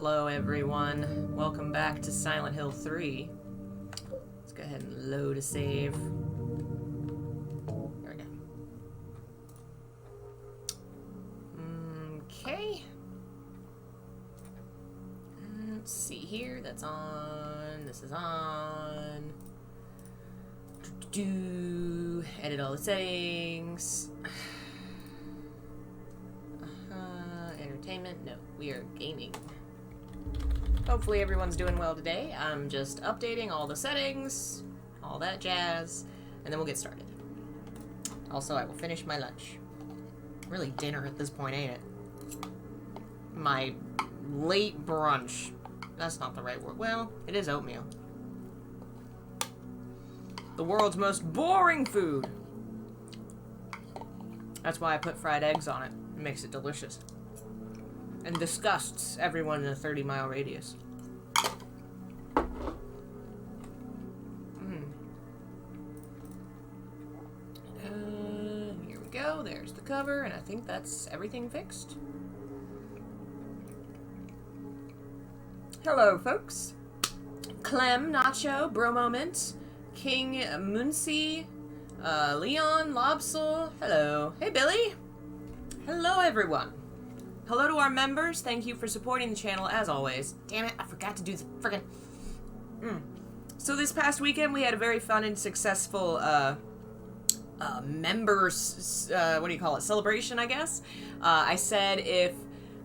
Hello everyone, welcome back to Silent Hill 3. Let's go ahead and load a save. There we go. Okay. Let's see here, that's on, this is on. Edit all the settings. Entertainment, no, we are gaming. Hopefully everyone's doing well today. I'm just updating all the settings, all that jazz, and then we'll get started. Also, I will finish my lunch. Really dinner at this point, ain't it? My late brunch. That's not the right word. Well, it is oatmeal. The world's most boring food. That's why I put fried eggs on it. It makes it delicious. And disgusts everyone in a 30-mile radius. Here we go. There's the cover, and I think that's everything fixed. Hello, folks. Clem, Nacho, Bro Moment, King Muncie, Leon, Lobsel. Hello. Hey, Billy. Hello, everyone. Hello to our members. Thank you for supporting the channel, as always. Damn it, I forgot to do the frickin'... So this past weekend, we had a very fun and successful, members, what do you call it, celebration, I guess? I said if,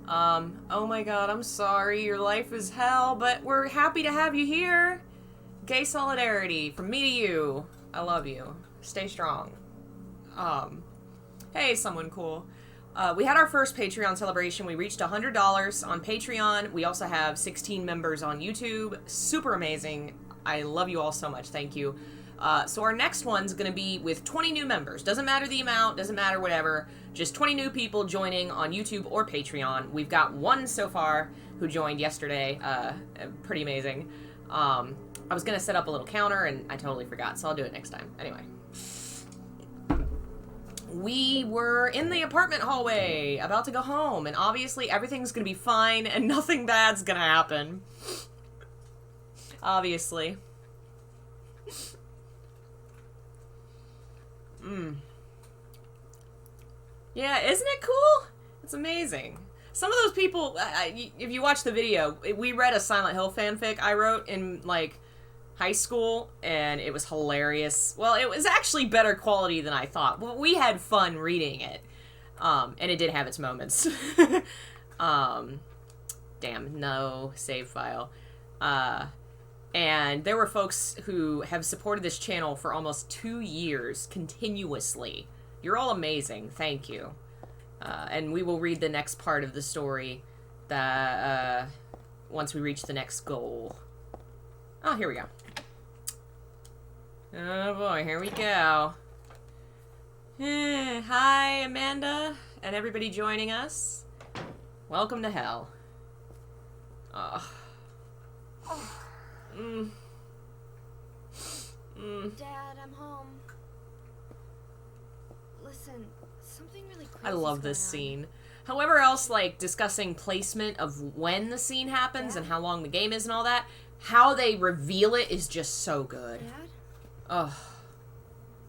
oh my god, I'm sorry, your life is hell, but we're happy to have you here. Gay solidarity, from me to you. I love you. Stay strong. Hey, someone cool. We had our first Patreon celebration. We reached $100 on Patreon. We also have 16 members on YouTube. Super amazing. I love you all so much. Thank you. So our next one's going to be with 20 new members. Doesn't matter the amount, doesn't matter whatever. Just 20 new people joining on YouTube or Patreon. We've got one so far who joined yesterday. Pretty amazing. I was going to set up a little counter and I totally forgot, so I'll do it next time. Anyway. We were in the apartment hallway, about to go home, and obviously everything's gonna be fine and nothing bad's gonna happen. Obviously. Yeah, isn't it cool? It's amazing. Some of those people, if you watch the video, we read a Silent Hill fanfic I wrote in, like, high school, and it was hilarious. Well, it was actually better quality than I thought. Well, we had fun reading it, and it did have its moments. Damn, no save file. And there were folks who have supported this channel for almost 2 years continuously. You're all amazing. Thank you. And we will read the next part of the story that, once we reach the next goal. Oh, here we go. Oh boy, here we go. Hi, Amanda, and everybody joining us. Welcome to hell. Dad, I'm home. Listen, something really crazy. I love this scene. However else, like, discussing placement of when the scene happens and how long the game is and all that, how they reveal it is just so good. Dad? Oh.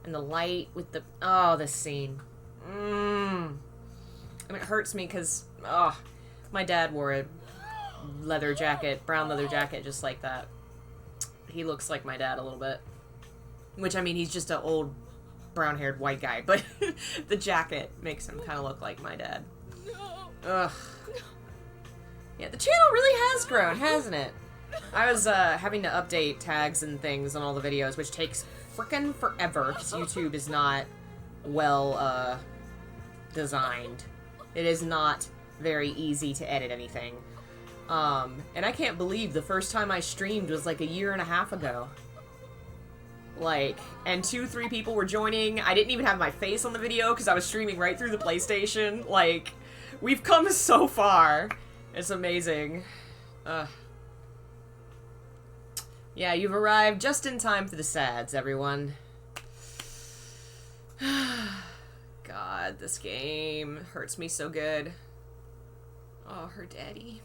And the light with the... Oh, this scene. I mean, it hurts me because, oh, my dad wore a leather jacket, brown leather jacket, just like that. He looks like my dad a little bit. Which, I mean, he's just an old brown-haired white guy, but the jacket makes him kind of look like my dad. Ugh. Yeah, the channel really has grown, hasn't it? I was having to update tags and things on all the videos, which takes frickin' forever, because YouTube is not well, designed. It is not very easy to edit anything. And I can't believe the first time I streamed was like 1.5 years ago. Like, and 2-3 people were joining. I didn't even have my face on the video, because I was streaming right through the PlayStation. Like, we've come so far. It's amazing. Yeah, you've arrived just in time for the sads, everyone. God, this game hurts me so good. Oh, her daddy.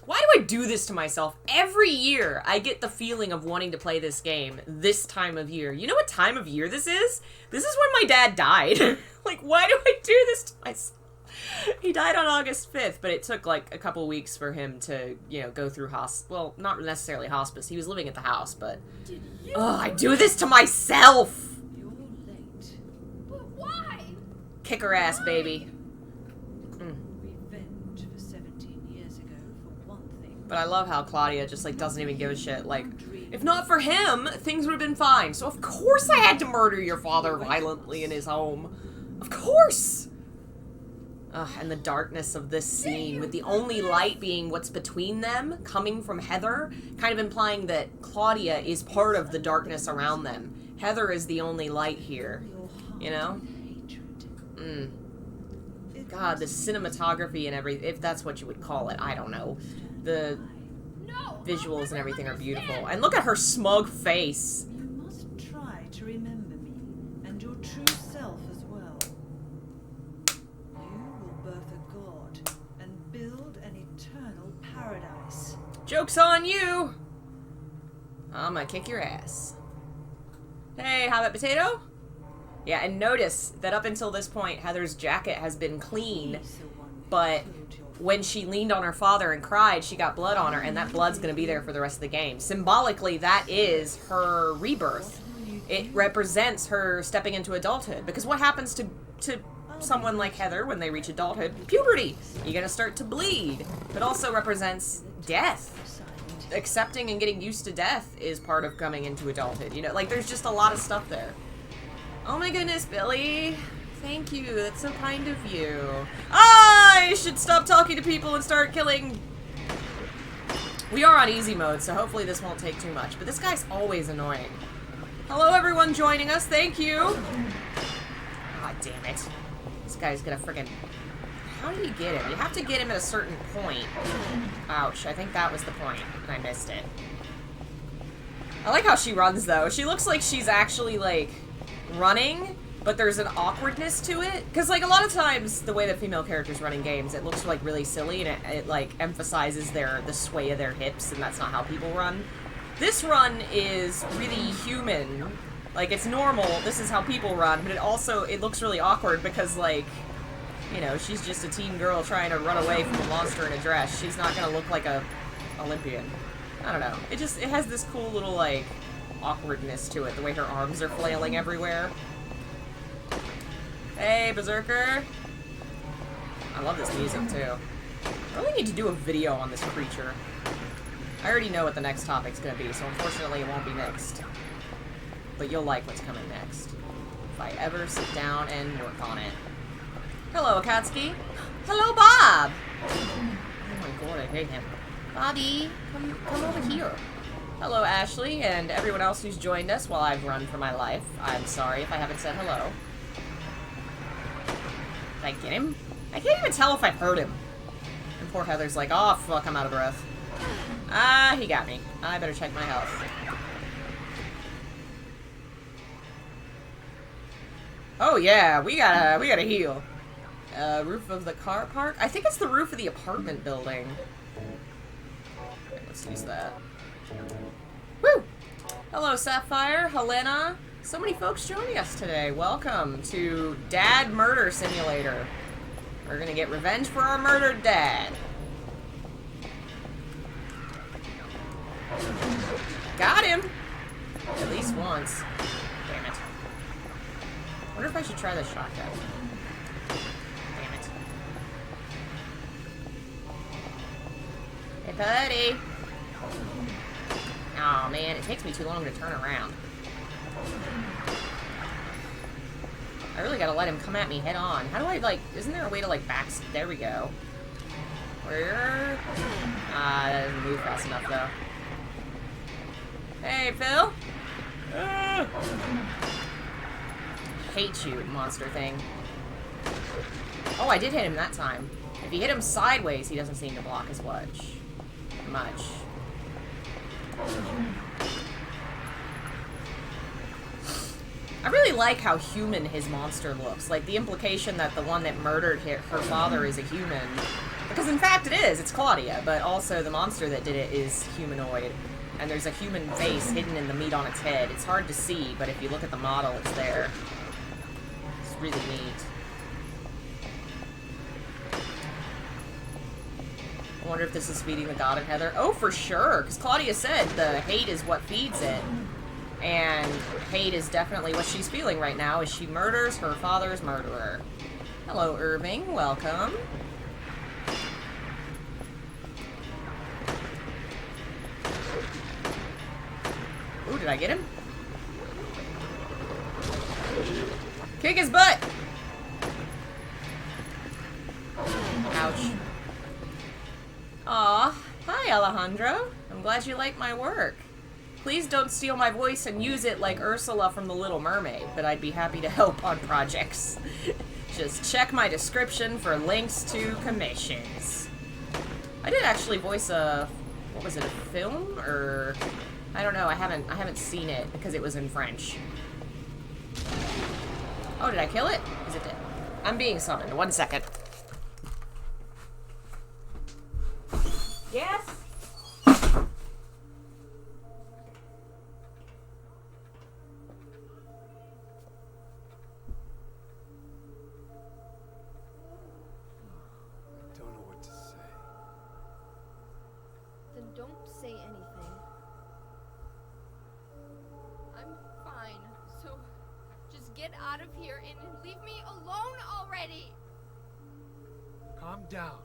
Why do I do this to myself? Every year, I get the feeling of wanting to play this game this time of year. You know what time of year this is? This is when my dad died. Like, why do I do this to myself? He died on August 5th, but it took, like, a couple weeks for him to, you know, go through well, not necessarily hospice. He was living at the house, but... Oh, I do this to myself! You're late. But why? Kick her ass, baby. Revenge for 17 years ago, for one thing. But I love how Claudia just, like, doesn't even give a shit. Like, if not for him, things would have been fine. So of course I had to murder your father violently in his home. Of course! Ugh, and the darkness of this scene, with the only light being what's between them, coming from Heather, kind of implying that Claudia is part of the darkness around them. Heather is the only light here, you know? God, the cinematography and everything, if that's what you would call it, I don't know. The visuals and everything are beautiful. And look at her smug face. You must try to remember me, and your true self as well. You will birth a god, and build an eternal paradise. Joke's on you! I'm gonna kick your ass. Hey, how about potato? Yeah, and notice that up until this point, Heather's jacket has been clean, but when she leaned on her father and cried, she got blood on her, and that blood's going to be there for the rest of the game. Symbolically, that is her rebirth. It represents her stepping into adulthood, because what happens to someone like Heather when they reach adulthood? Puberty! You're going to start to bleed. It also represents death. Accepting and getting used to death is part of coming into adulthood. You know, like, there's just a lot of stuff there. Oh my goodness, Billy. Thank you. That's so kind of you. I should stop talking to people and start killing. We are on easy mode, so hopefully this won't take too much. But this guy's always annoying. Hello, everyone joining us. Thank you. God damn it. This guy's gonna friggin'... How do you get him? You have to get him at a certain point. Ouch. I think that was the point, and I missed it. I like how she runs, though. She looks like she's actually, like, running, but there's an awkwardness to it. Because, like, a lot of times, the way that female characters run in games, it looks, like, really silly, and it like, emphasizes the sway of their hips, and that's not how people run. This run is really human. Like, it's normal, this is how people run, but it looks really awkward because, like, you know, she's just a teen girl trying to run away from a monster in a dress. She's not gonna look like a Olympian. I don't know. It has this cool little, like, awkwardness to it, the way her arms are flailing everywhere. Hey, Berserker! I love this music, too. I really need to do a video on this creature. I already know what the next topic's gonna be, so unfortunately it won't be next. But you'll like what's coming next. If I ever sit down and work on it. Hello, Akatsuki. Hello, Bob! Oh my god, I hate him. Bobby, come over here. Hello, Ashley, and everyone else who's joined us while I've run for my life. I'm sorry if I haven't said hello. Did I get him? I can't even tell if I heard him. And poor Heather's like, oh fuck, I'm out of breath. Ah, he got me. I better check my health. Oh yeah, we gotta heal. Roof of the car park? I think it's the roof of the apartment building. Okay, let's use that. Woo! Hello, Sapphire, Helena. So many folks joining us today. Welcome to Dad Murder Simulator. We're gonna get revenge for our murdered dad. Got him! At least once. Damn it. I wonder if I should try the shotgun. Damn it. Hey, buddy. Oh man, it takes me too long to turn around. I really gotta let him come at me head on. How do I, like, isn't there a way to, like, there we go. Where? That doesn't move fast enough, though. Hey, Phil! Hate you, monster thing. Oh, I did hit him that time. If you hit him sideways, he doesn't seem to block as much. I really like how human his monster looks. Like, the implication that the one that murdered her father is a human. The Because in fact it is. It's Claudia, but also the monster that did it is humanoid. And there's a human face hidden in the meat on its head. It's hard to see, but if you look at the model, it's there. It's really neat. I wonder if this is feeding the god in Heather. Oh, for sure, because Claudia said the hate is what feeds it. And hate is definitely what she's feeling right now as she murders her father's murderer. Hello, Irving. Welcome. Ooh, did I get him? Kick his butt! Ouch. Aw, hi Alejandro. I'm glad you like my work. Please don't steal my voice and use it like Ursula from The Little Mermaid, but I'd be happy to help on projects. Just check my description for links to commissions. I did actually voice a, what was it, a film? Or, I don't know, I haven't seen it because it was in French. Oh, did I kill it? Is it dead? I'm being summoned. 1 second. Yes? Don't say anything. I'm fine, so just get out of here and leave me alone already! Calm down.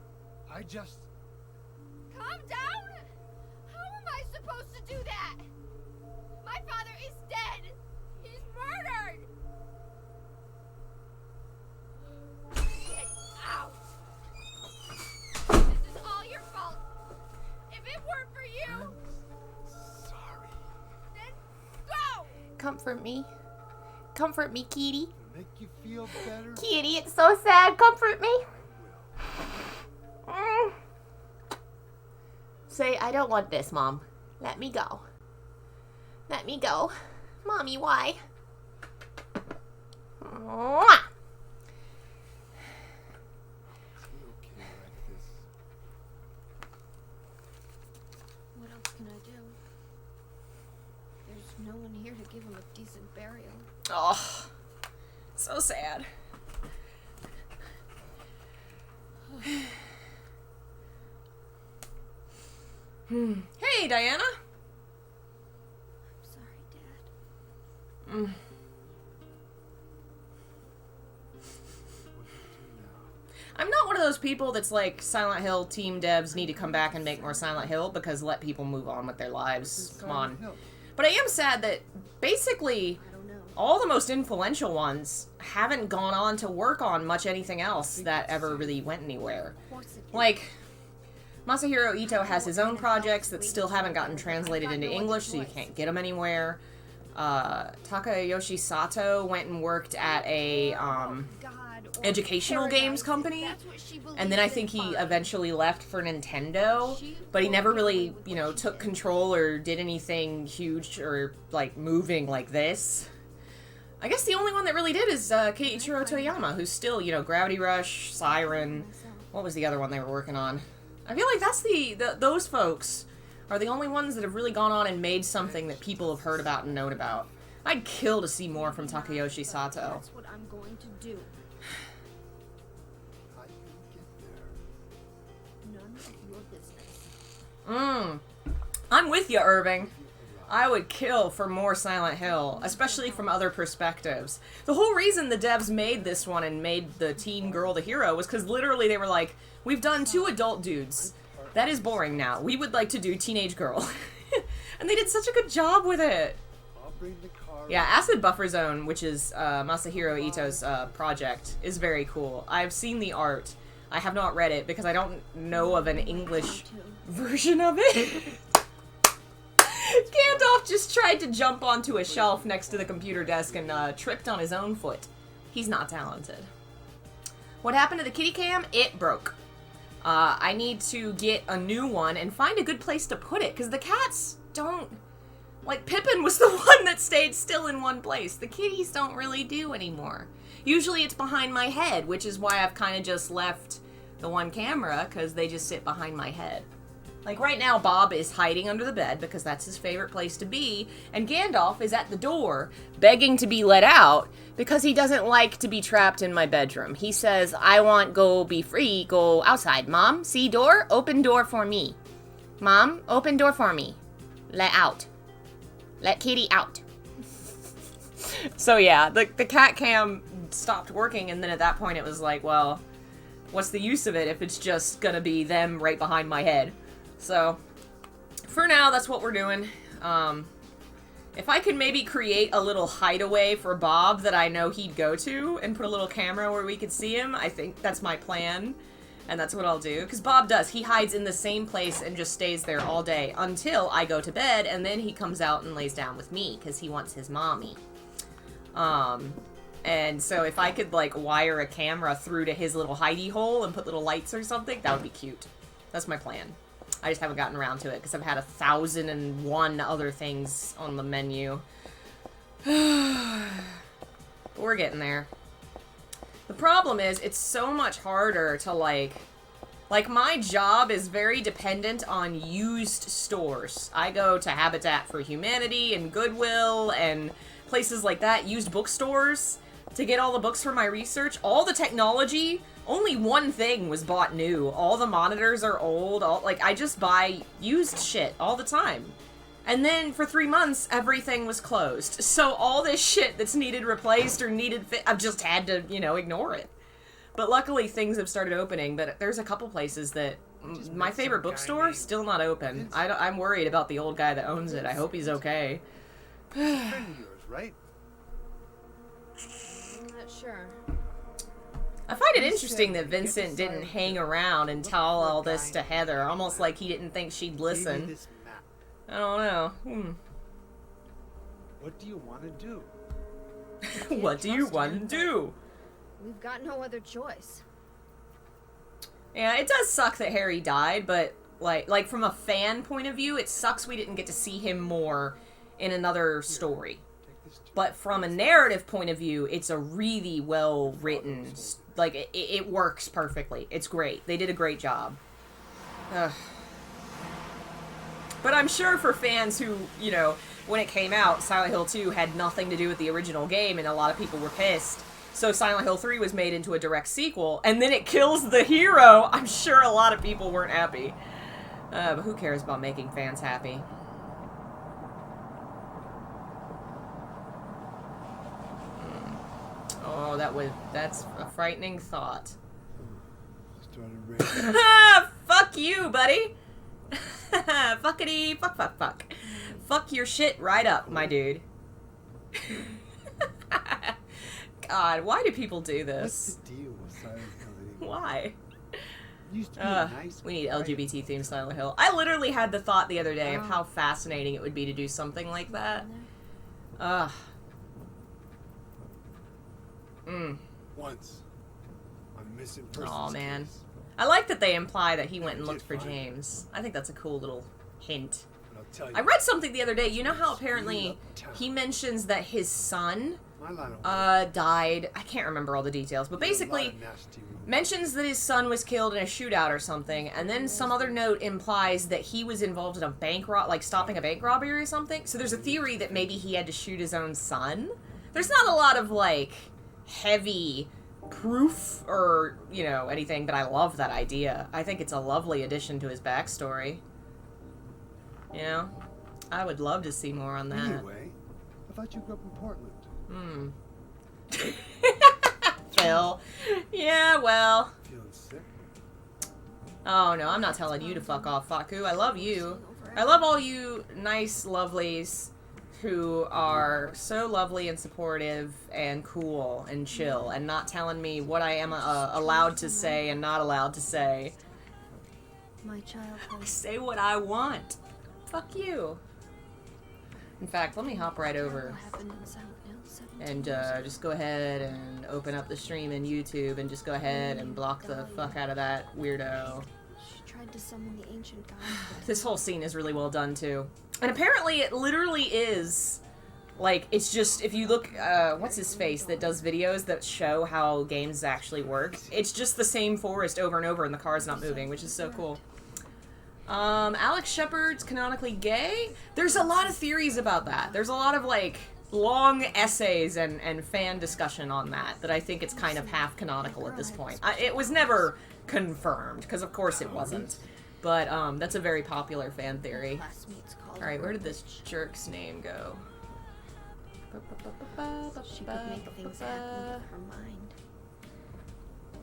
I just... Calm down? How am I supposed to do that? My father is dead! He's murdered! Get out! This is all your fault! If it weren't for you, Sorry. then go! Comfort me. Comfort me, Kitty. Make you feel better? Kitty, it's so sad. Comfort me. Say, I don't want this, Mom. Let me go. Let me go. Mommy, why? Mwah! Okay like this. What else can I do? There's no one here to give him a decent burial. Oh, so sad. Hey, Diana. I'm sorry, Dad. I'm not one of those people that's like, Silent Hill team devs need to come back and make more Silent Hill because let people move on with their lives. Come on. But I am sad that basically I don't know. all the most influential ones haven't gone on to work on much anything else that ever really went anywhere. Of course it Like, Masahiro Ito has his own projects that still haven't gotten translated into English, so you can't get them anywhere. Takayoshi Sato went and worked at a God, or educational games paradise, company, that's what she and then I believes think in he fun. eventually left for Nintendo, but he never really, you know, took control or did anything huge or, like, moving like this. I guess the only one that really did is Keiichiro Toyama, who's still, you know, Gravity Rush, Siren. What was the other one they were working on? I feel like that's those folks are the only ones that have really gone on and made something that people have heard about and known about. I'd kill to see more from Takayoshi Sato. That's what I'm going to do. How you get there? None of your business. I'm with you, Irving. I would kill for more Silent Hill, especially from other perspectives. The whole reason the devs made this one and made the teen girl the hero was because literally they were like, we've done 2 adult dudes. That is boring now. We would like to do teenage girl. And they did such a good job with it. I'll bring the car. Yeah, Acid Buffer Zone, which is Masahiro Ito's project, is very cool. I've seen the art. I have not read it because I don't know of an English version of it. Gandalf just tried to jump onto a shelf next to the computer desk and tripped on his own foot. He's not talented. What happened to the kitty cam? It broke. I need to get a new one and find a good place to put it, because the cats don't... Like, Pippin was the one that stayed still in one place. The kitties don't really do anymore. Usually it's behind my head, which is why I've kind of just left the one camera because they just sit behind my head. Like right now, Bob is hiding under the bed because that's his favorite place to be, and Gandalf is at the door begging to be let out because he doesn't like to be trapped in my bedroom. He says, I want go be free, go outside. Mom, see door? Open door for me. Mom, open door for me. Let out. Let kitty out. So yeah, the cat cam stopped working, and then at that point it was like, well, what's the use of it if it's just gonna be them right behind my head? So, for now, that's what we're doing. If I could maybe create a little hideaway for Bob that I know he'd go to and put a little camera where we could see him, I think that's my plan. And that's what I'll do. Because Bob does. He hides in the same place and just stays there all day until I go to bed, and then he comes out and lays down with me because he wants his mommy. And so if I could, like, wire a camera through to his little hidey hole and put little lights or something, that would be cute. That's my plan. I just haven't gotten around to it because I've had 1,001 other things on the menu. But we're getting there. The problem is, it's so much harder to, like, my job is very dependent on used stores. I go to Habitat for Humanity and Goodwill and places like that, used bookstores, to get all the books for my research. All the technology, only one thing was bought new. All the monitors are old. I just buy used shit all the time. And then for 3 months, everything was closed. So all this shit that's needed replaced or needed I've just had to, ignore it. But luckily, things have started opening. But there's a couple places that my favorite bookstore still not open. I'm worried about the old guy that owns it. I hope he's okay. Friend of yours, right? I'm not sure. I find it interesting that Vincent didn't hang around and tell all this to Heather, almost like he didn't think she'd listen. I don't know. What do you want to do? What do you want to do? We've got no other choice. Yeah, it does suck that Harry died, but like from a fan point of view, it sucks we didn't get to see him more in another story. But from a narrative point of view, it's a really well written, like it works perfectly. It's great. They did a great job. Ugh. But I'm sure for fans who, when it came out, Silent Hill 2 had nothing to do with the original game, and a lot of people were pissed. So Silent Hill 3 was made into a direct sequel, and then it kills the hero. I'm sure a lot of people weren't happy. But who cares about making fans happy? Oh, that's a frightening thought. Fuck you, buddy. Fuckity, fuck. Fuck your shit right up, my dude. God, why do people do this? What's the deal with Silent Hill anymore? Why? Used to be a nice We need place. LGBT themed Silent Hill. I literally had the thought the other day of how fascinating it would be to do something like that. Ugh. Once. On missing persons. Aw, man. case. I like that they imply that he went and looked for James. I think that's a cool little hint. But I'll tell you, I read something the other day. You know how apparently he mentions that his son my line of work, died. I can't remember all the details, but there's a lot basically of nasty rumors. mentions that his son was killed in a shootout or something, and then some other note implies that he was involved in a bank stopping a bank robbery or something. So there's a theory that maybe he had to shoot his own son. There's not a lot of heavy proof or anything, but I love that idea. I think it's a lovely addition to his backstory. I would love to see more on that. Anyway, I thought you grew up in Portland. Phil. Yeah, well. Feeling sick? Oh no, I'm not telling you to fuck off, Faku. I love you. I love all you nice lovelies who are so lovely and supportive and cool and chill and not telling me what I am allowed to say and not allowed to say. My childhood. Say what I want. Fuck you. In fact, let me hop right over and just go ahead and open up the stream in YouTube and just go ahead and block the fuck out of that weirdo. She tried to summon the ancient god. This whole scene is really well done too. And apparently it literally is Like, it's just, if you look, what's his face that does videos that show how games actually work, it's just the same forest over and over and the car's not moving, which is so cool. Alex Shepard's canonically gay? There's a lot of theories about that. There's a lot of, like, long essays and fan discussion on that I think it's kind of half canonical at this point. It was never confirmed, because of course it wasn't. But, that's a very popular fan theory. Alright, where did this jerk's name go? She could make things happen with her mind.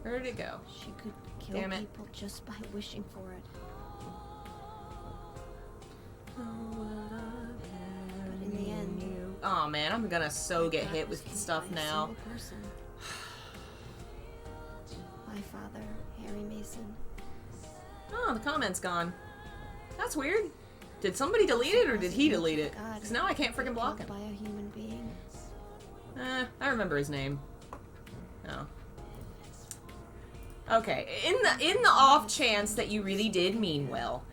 Where did it go? She could kill Damn it. people just by wishing for it. But in the end, Oh man, I'm gonna so get hit with stuff now. My father, Harry Mason. Oh, the comment's gone. That's weird. Did somebody delete it or did he delete it? Because now I can't freaking block him. By a human being. I remember his name. Oh. Okay, in the off chance that you really did mean well,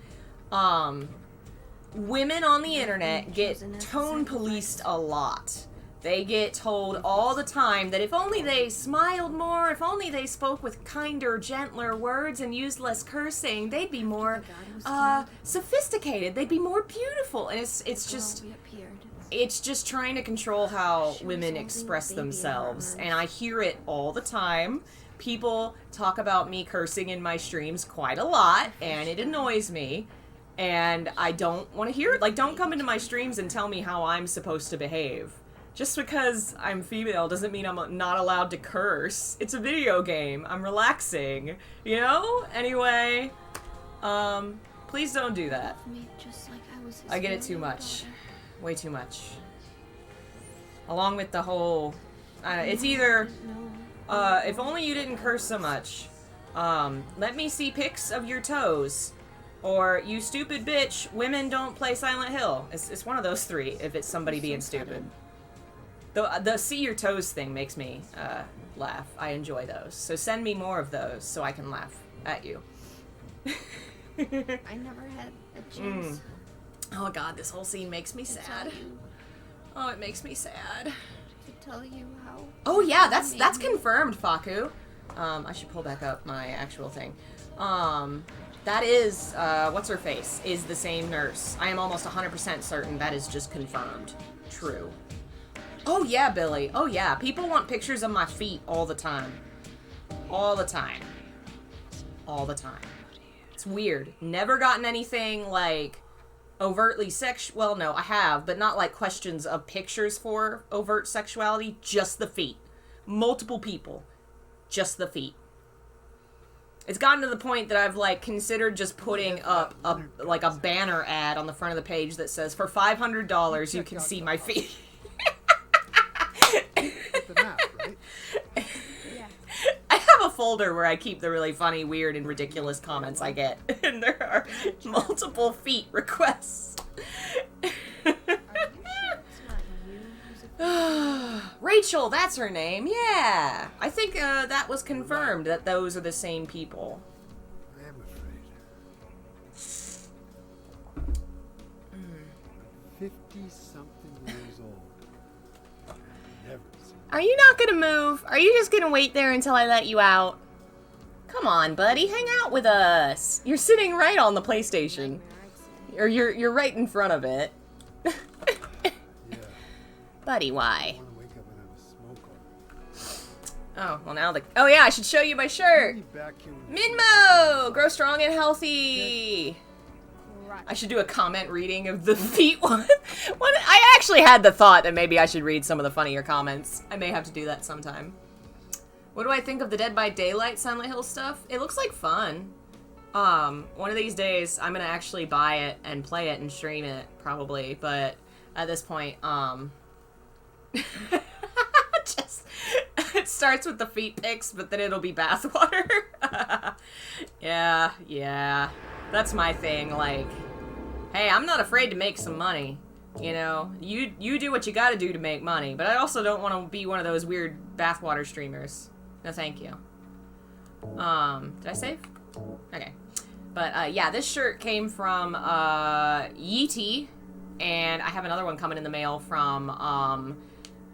women on the internet get tone policed a lot. They get told all the time that if only they smiled more, if only they spoke with kinder, gentler words and used less cursing, they'd be more, sophisticated. They'd be more beautiful. And it's just trying to control how women express themselves. And I hear it all the time. People talk about me cursing in my streams quite a lot, and it annoys me. And I don't want to hear it. Like, don't come into my streams and tell me how I'm supposed to behave. Just because I'm female doesn't mean I'm not allowed to curse. It's a video game. I'm relaxing. You know? Anyway, please don't do that. I get it too much. Way too much. Along with the whole... it's either... if only you didn't curse so much. Let me see pics of your toes. Or, you stupid bitch, women don't play Silent Hill. It's one of those three, if it's somebody being stupid. The see your toes thing makes me laugh. I enjoy those. So send me more of those so I can laugh at you. I never had a chance. Oh god, this whole scene makes me sad. Oh, it makes me sad. To tell you how... Oh yeah, that's confirmed, Faku. I should pull back up my actual thing. That is, what's her face, is the same nurse. I am almost 100% certain that is just confirmed. True. Oh yeah, Billy. Oh yeah. People want pictures of my feet all the time. All the time. All the time. It's weird. Never gotten anything, like, overtly well, no, I have, but not, like, questions of pictures for overt sexuality. Just the feet. Multiple people. Just the feet. It's gotten to the point that I've, like, considered just putting up, like, a banner ad on the front of the page that says, for $500, you can see my feet. The map, right? Yeah. I have a folder where I keep the really funny, weird, and ridiculous comments I get. And there are multiple feet requests. Are you sure it's not you who's a... Rachel, that's her name. Yeah. I think that was confirmed that those are the same people. I am afraid. 50-something years old. Never seen. Are you not gonna move? Are you just gonna wait there until I let you out? Come on, buddy, hang out with us. You're sitting right on the PlayStation. Or you're right in front of it. Yeah. Buddy, I why? want to wake up and have a smoke on. Oh, well now oh yeah, I should show you my shirt. I'll be back here when you Minmo! Grow strong and healthy. I should do a comment reading of the feet one. I actually had the thought that maybe I should read some of the funnier comments. I may have to do that sometime. What do I think of the Dead by Daylight Silent Hill stuff? It looks like fun. One of these days I'm gonna actually buy it and play it and stream it, probably, but at this point, just, it starts with the feet pics, but then it'll be bathwater. Yeah. That's my thing, like, hey, I'm not afraid to make some money. You know, you do what you gotta do to make money, but I also don't want to be one of those weird bathwater streamers. No, thank you. Did I save? Okay. But, yeah, this shirt came from, Yeetie and I have another one coming in the mail from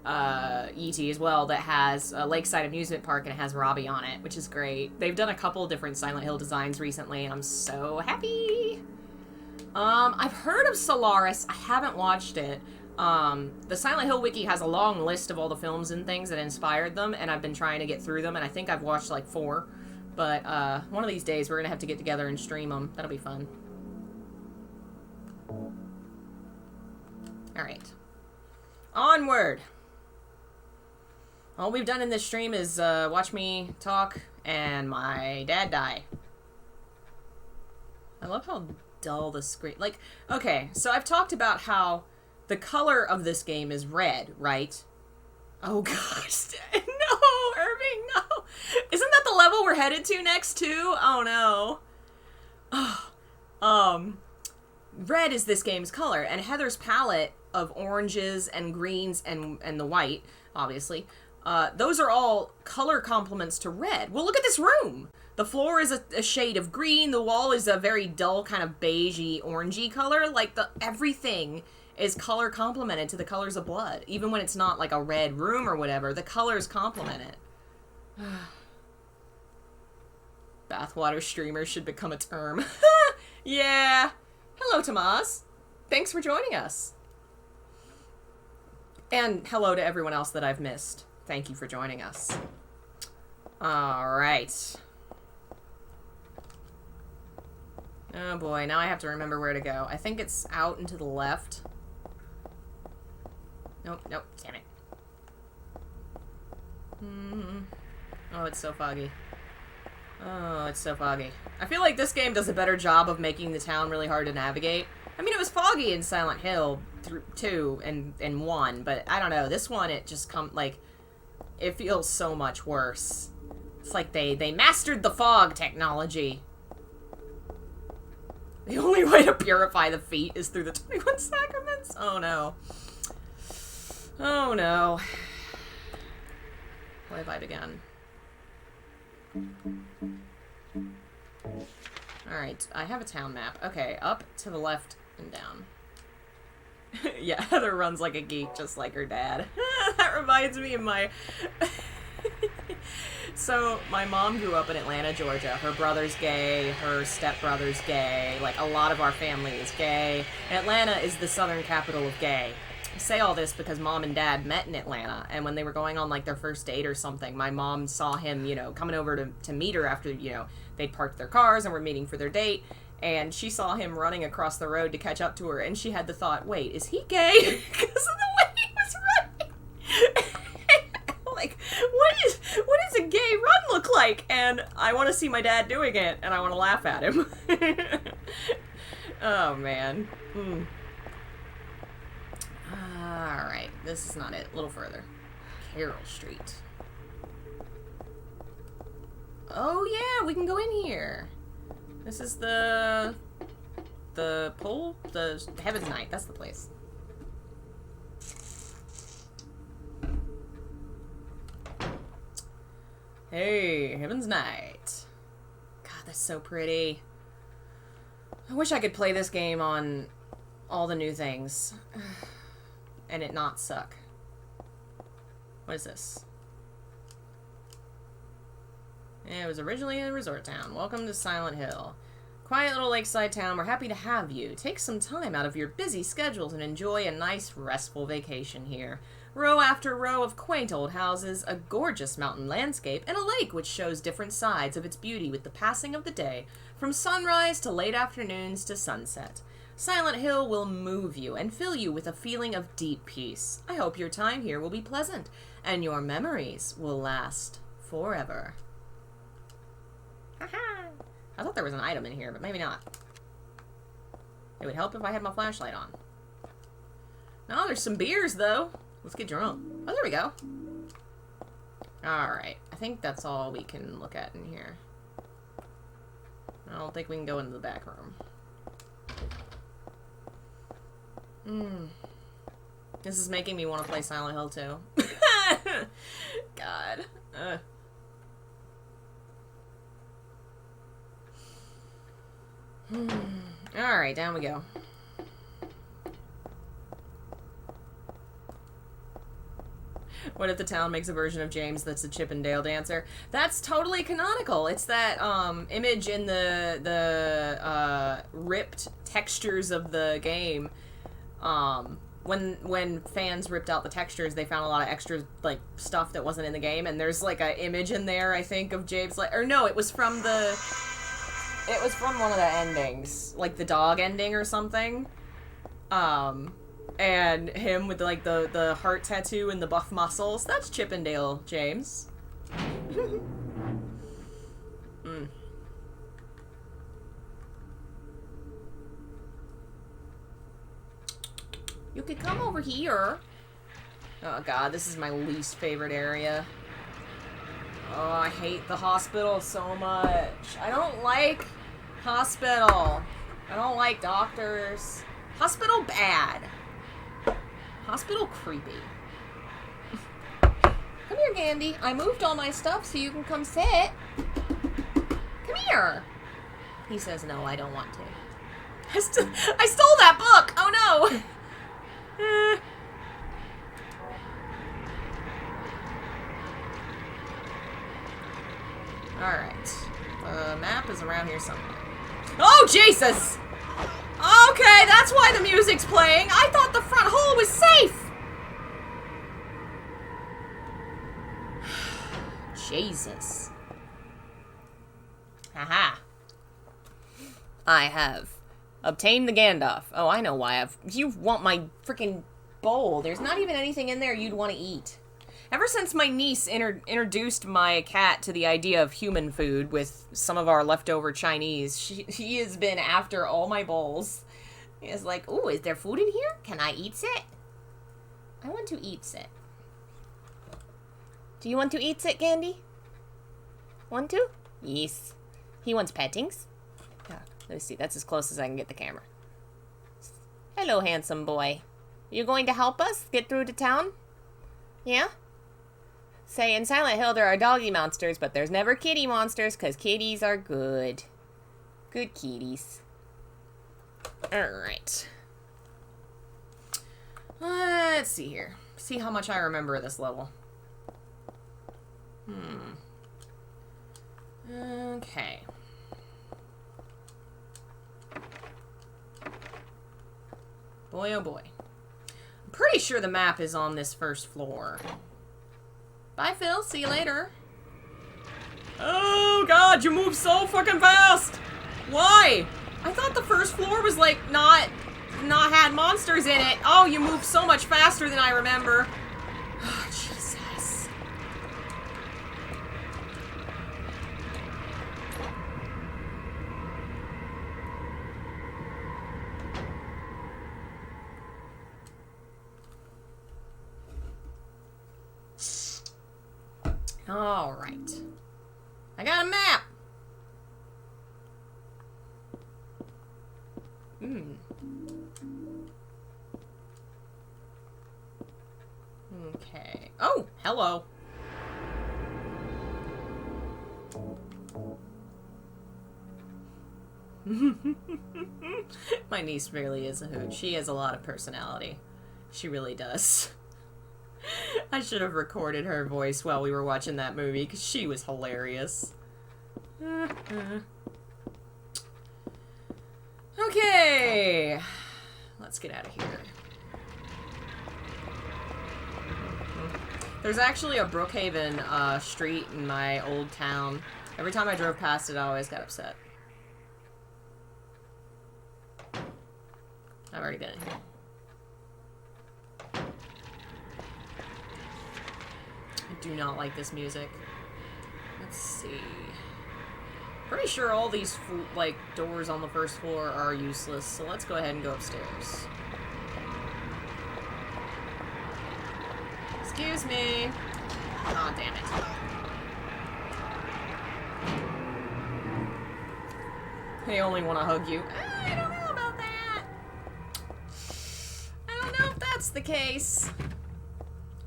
ET as well that has a Lakeside Amusement Park, and it has Robbie on it, which is great. They've done a couple different Silent Hill designs recently, and I'm so happy. I've heard of Solaris. I haven't watched it. The Silent Hill wiki has a long list of all the films and things that inspired them, and I've been trying to get through them, and I think I've watched like 4. But, one of these days we're gonna have to get together and stream them. That'll be fun. Alright. Onward! All we've done in this stream is, watch me talk and my dad die. I love how dull the screen... Like, okay, so I've talked about how the color of this game is red, right? Oh gosh, no, Irving, no. Isn't that the level we're headed to next too? Oh no. Red is this game's color, and Heather's palette of oranges and greens and the white, obviously, those are all color complements to red. Well, look at this room. The floor is a shade of green. The wall is a very dull kind of beigey, orangey color. Like, everything is color complemented to the colors of blood. Even when it's not like a red room or whatever, the colors complement it. Bathwater streamers should become a term. Yeah. Hello, Tomas. Thanks for joining us. And hello to everyone else that I've missed. Thank you for joining us. Alright. Oh boy, now I have to remember where to go. I think it's out and to the left. Nope, nope, damn it. Oh, it's so foggy. Oh, it's so foggy. I feel like this game does a better job of making the town really hard to navigate. I mean, it was foggy in Silent Hill 2 and 1, but I don't know. This one, it just it feels so much worse. It's like they mastered the fog technology. The only way to purify the feet is through the 21 sacraments? Oh no. Oh no. Where have I begun? Alright, I have a town map. Okay, up, to the left, and down. Yeah, Heather runs like a geek, just like her dad. That reminds me of my... So, my mom grew up in Atlanta, Georgia. Her brother's gay, her stepbrother's gay, like, a lot of our family is gay. Atlanta is the southern capital of gay. I say all this because Mom and Dad met in Atlanta, and when they were going on, like, their first date or something, my mom saw him, you know, coming over to meet her after, you know, they'd parked their cars and were meeting for their date, and she saw him running across the road to catch up to her, and she had the thought, wait, is he gay? Because of the way he was running. Like, what does a gay run look like? And I want to see my dad doing it, and I want to laugh at him. Oh, man. Alright, this is not it. A little further. Carroll Street. Oh, yeah, we can go in here. This is the pole? The Heaven's Night. That's the place. Hey, Heaven's Night. God, that's so pretty. I wish I could play this game on all the new things. And it not suck. What is this? It was originally a resort town. Welcome to Silent Hill. Quiet little lakeside town. We're happy to have you. Take some time out of your busy schedules and enjoy a nice, restful vacation here. Row after row of quaint old houses, a gorgeous mountain landscape, and a lake which shows different sides of its beauty with the passing of the day, from sunrise to late afternoons to sunset. Silent Hill will move you and fill you with a feeling of deep peace. I hope your time here will be pleasant, and your memories will last forever. Haha! I thought there was an item in here, but maybe not. It would help if I had my flashlight on. No, there's some beers, though. Let's get drunk. Oh, there we go. Alright. I think that's all we can look at in here. I don't think we can go into the back room. This is making me want to play Silent Hill 2. God. Alright, down we go. What if the town makes a version of James that's a Chip and Dale dancer? That's totally canonical. It's that image in the ripped textures of the game. When fans ripped out the textures, they found a lot of extra like stuff that wasn't in the game, and there's like an image in there, I think, of James, like, or no, it was from one of the endings, like the dog ending or something. And him with like the heart tattoo and the buff muscles. That's Chip and Dale James. Mm. You could come over here. Oh god, this is my least favorite area. Oh, I hate the hospital so much. I don't like hospital. I don't like doctors. Hospital bad. Hospital creepy. Come here, Gandhi. I moved all my stuff so you can come sit. Come here. He says, no, I don't want to. I stole that book! Oh no! Alright. The map is around here somewhere. Oh, Jesus! Okay, that's why the music's playing. I thought the front hall was safe! Jesus. Haha. I have obtained the Gandalf. Oh, I know why. You want my freaking bowl. There's not even anything in there you'd want to eat. Ever since my niece introduced my cat to the idea of human food with some of our leftover Chinese, she has been after all my bowls. It's like, ooh, is there food in here? Can I eat it? I want to eat it. Do you want to eat it, Gandhi? Want to? Yes. He wants pettings. Yeah, let's see. That's as close as I can get the camera. Hello, handsome boy. You going to help us get through to town? Yeah? Say, in Silent Hill there are doggy monsters, but there's never kitty monsters, because kitties are good. Good kitties. Alright. Let's see here. See how much I remember of this level. Okay. Boy, oh boy. I'm pretty sure the map is on this first floor. Bye, Phil. See you later. Oh, God, you move so fucking fast. Why? I thought the first floor was, like, not had monsters in it. Oh, you move so much faster than I remember. Oh, Jesus. All right. I got a map. Okay. Oh, hello. My niece really is a hoot. She has a lot of personality. She really does. I should have recorded her voice while we were watching that movie, because she was hilarious. Okay. Let's get out of here. There's actually a Brookhaven street in my old town. Every time I drove past it, I always got upset. I've already been in here. I do not like this music. Let's see. Pretty sure all these like doors on the first floor are useless, so let's go ahead and go upstairs. Excuse me. Aw, damn it. They only want to hug you. I don't know about that. I don't know if that's the case.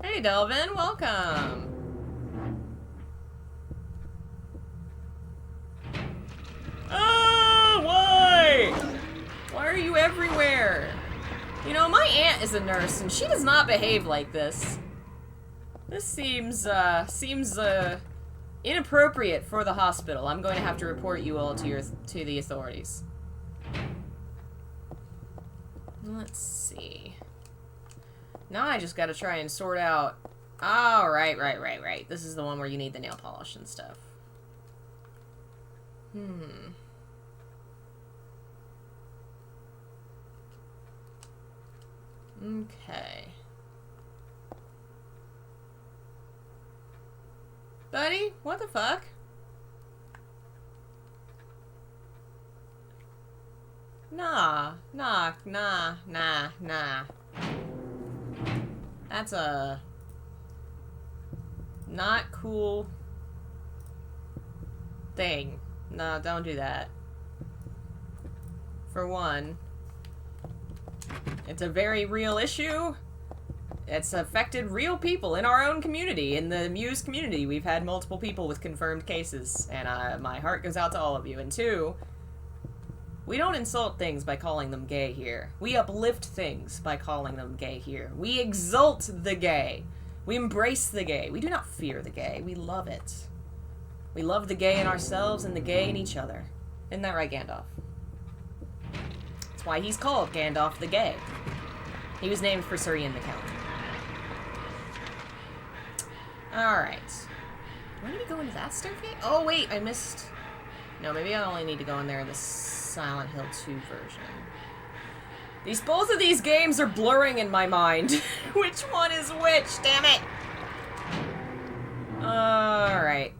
Hey, Delvin, welcome. Oh, why? Why are you everywhere? You know, my aunt is a nurse, and she does not behave like this. This seems inappropriate for the hospital. I'm going to have to report you all to the authorities. Let's see. Now I just gotta try and sort out... Oh, right. This is the one where you need the nail polish and stuff. Okay. Buddy, what the fuck? Nah. That's a not cool thing. No, don't do that. For one, it's a very real issue. It's affected real people in our own community, in the Muse community. We've had multiple people with confirmed cases, and my heart goes out to all of you. And two, we don't insult things by calling them gay here. We uplift things by calling them gay here. We exalt the gay. We embrace the gay. We do not fear the gay. We love it. We love the gay in ourselves and the gay in each other. Isn't that right, Gandalf? That's why he's called Gandalf the Gay. He was named for Sir Ian the Count. Alright. Do I need to go into that staircase? Oh, wait, I missed... No, maybe I only need to go in there in the Silent Hill 2 version. Both of these games are blurring in my mind. Which one is which? Damn it! Alright.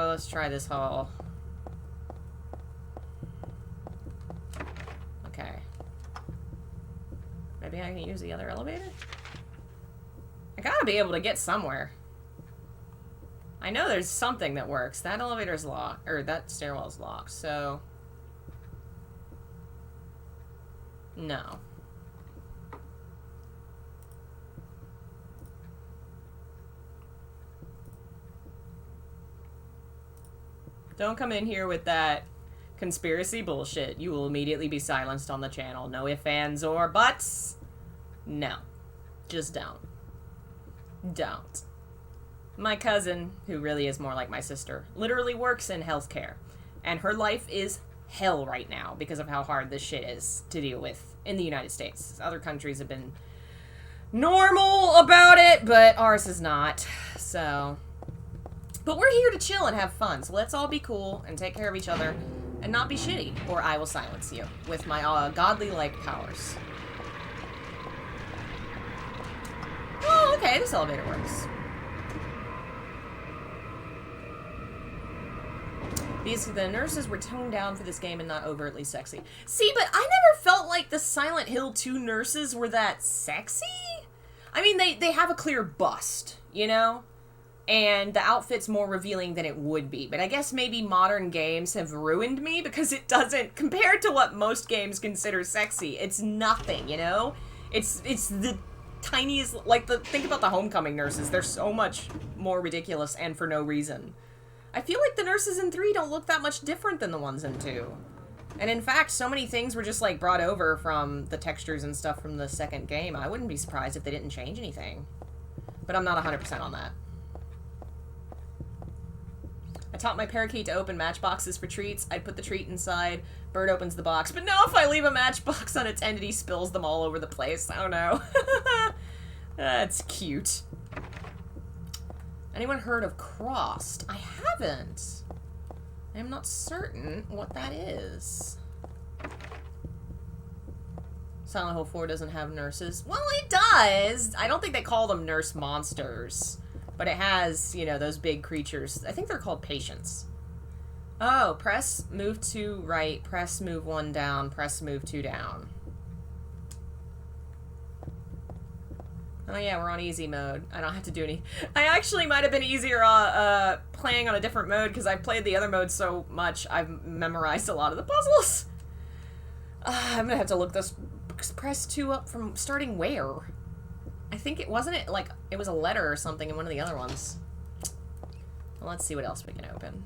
Let's try this hall. Okay. Maybe I can use the other elevator? I gotta be able to get somewhere. I know there's something that works. That elevator's locked, or that stairwell's locked, so... No. Don't come in here with that conspiracy bullshit. You will immediately be silenced on the channel. No ifs, ands, or buts. No. Just don't. Don't. My cousin, who really is more like my sister, literally works in healthcare. And her life is hell right now because of how hard this shit is to deal with in the United States. Other countries have been normal about it, but ours is not. So... But we're here to chill and have fun, so let's all be cool and take care of each other and not be shitty, or I will silence you with my godly-like powers. Oh, okay, this elevator works. The nurses were toned down for this game and not overtly sexy. See, but I never felt like the Silent Hill 2 nurses were that sexy. I mean, they have a clear bust, you know? And the outfit's more revealing than it would be. But I guess maybe modern games have ruined me because it doesn't, compared to what most games consider sexy, it's nothing, you know? It's the tiniest, like, think about the Homecoming nurses. They're so much more ridiculous and for no reason. I feel like the nurses in 3 don't look that much different than the ones in 2. And in fact, so many things were just, like, brought over from the textures and stuff from the second game. I wouldn't be surprised if they didn't change anything. But I'm not 100% on that. I taught my parakeet to open matchboxes for treats. I'd put the treat inside. Bird opens the box. But now if I leave a matchbox unattended, he spills them all over the place. I don't know. That's cute. Anyone heard of Crossed? I haven't. I'm not certain what that is. Silent Hill 4 doesn't have nurses. Well, it does. I don't think they call them nurse monsters. But it has, you know, those big creatures. I think they're called patients. Oh, press, move 2 right, press, move 1 down, press, move 2 down. Oh yeah, we're on easy mode. I don't have to do any... I actually might have been easier playing on a different mode because I've played the other mode so much I've memorized a lot of the puzzles. I'm gonna have to look this... Press 2 up from starting where? I think it wasn't it like it was a letter or something in one of the other ones. Well, let's see what else we can open.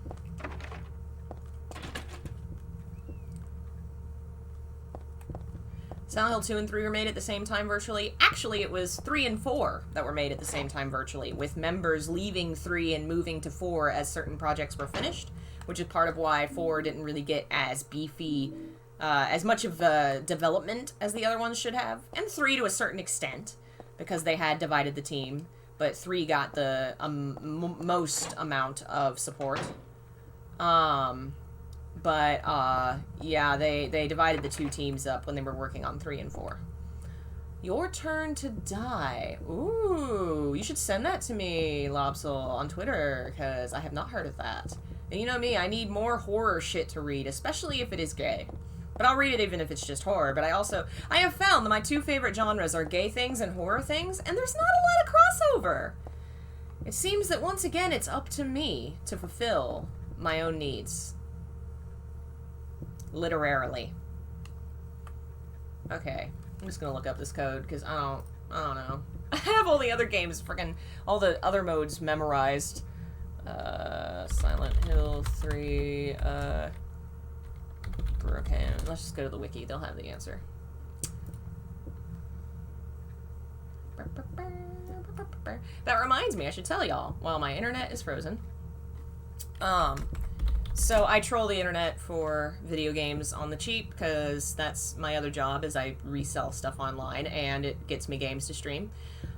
Silent Hill 2 and 3 were made at the same time virtually. Actually, it was 3 and 4 that were made at the same time virtually, with members leaving 3 and moving to 4 as certain projects were finished, which is part of why 4 didn't really get as beefy, as much of a development as the other ones should have, and 3 to a certain extent, because they had divided the team, but 3 got the most amount of support. Yeah, they divided the 2 teams up when they were working on 3 and 4. Your turn to die. Ooh, you should send that to me, Lobsel, on Twitter, because I have not heard of that. And you know me, I need more horror shit to read, especially if it is gay. But I'll read it even if it's just horror. But I have found that my 2 favorite genres are gay things and horror things, and there's not a lot of crossover. It seems that once again it's up to me to fulfill my own needs. Literarily. Okay, I'm just gonna look up this code, because I don't know. I have all the other games, all the other modes memorized. Silent Hill 3, Brookhaven. Let's just go to the wiki, they'll have the answer. That reminds me, I should tell y'all, while my internet is frozen. So I troll the internet for video games on the cheap, because that's my other job, is I resell stuff online, and it gets me games to stream.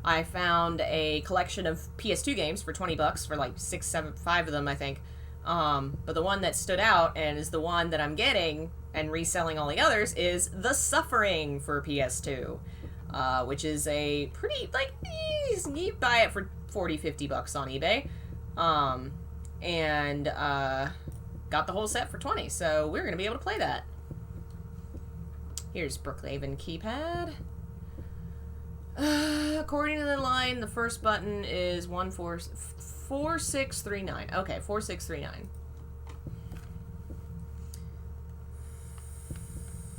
I found a collection of PS2 games for $20 for like 5 of them, I think. But the one that stood out, and is the one that I'm getting and reselling all the others, is The Suffering for PS2. Which is a pretty, like, you buy it for $40-50 on eBay. Got the whole set for $20, so we're gonna be able to play that. Here's Brookhaven keypad. According to the line, the first button is 4639. Okay, 4639.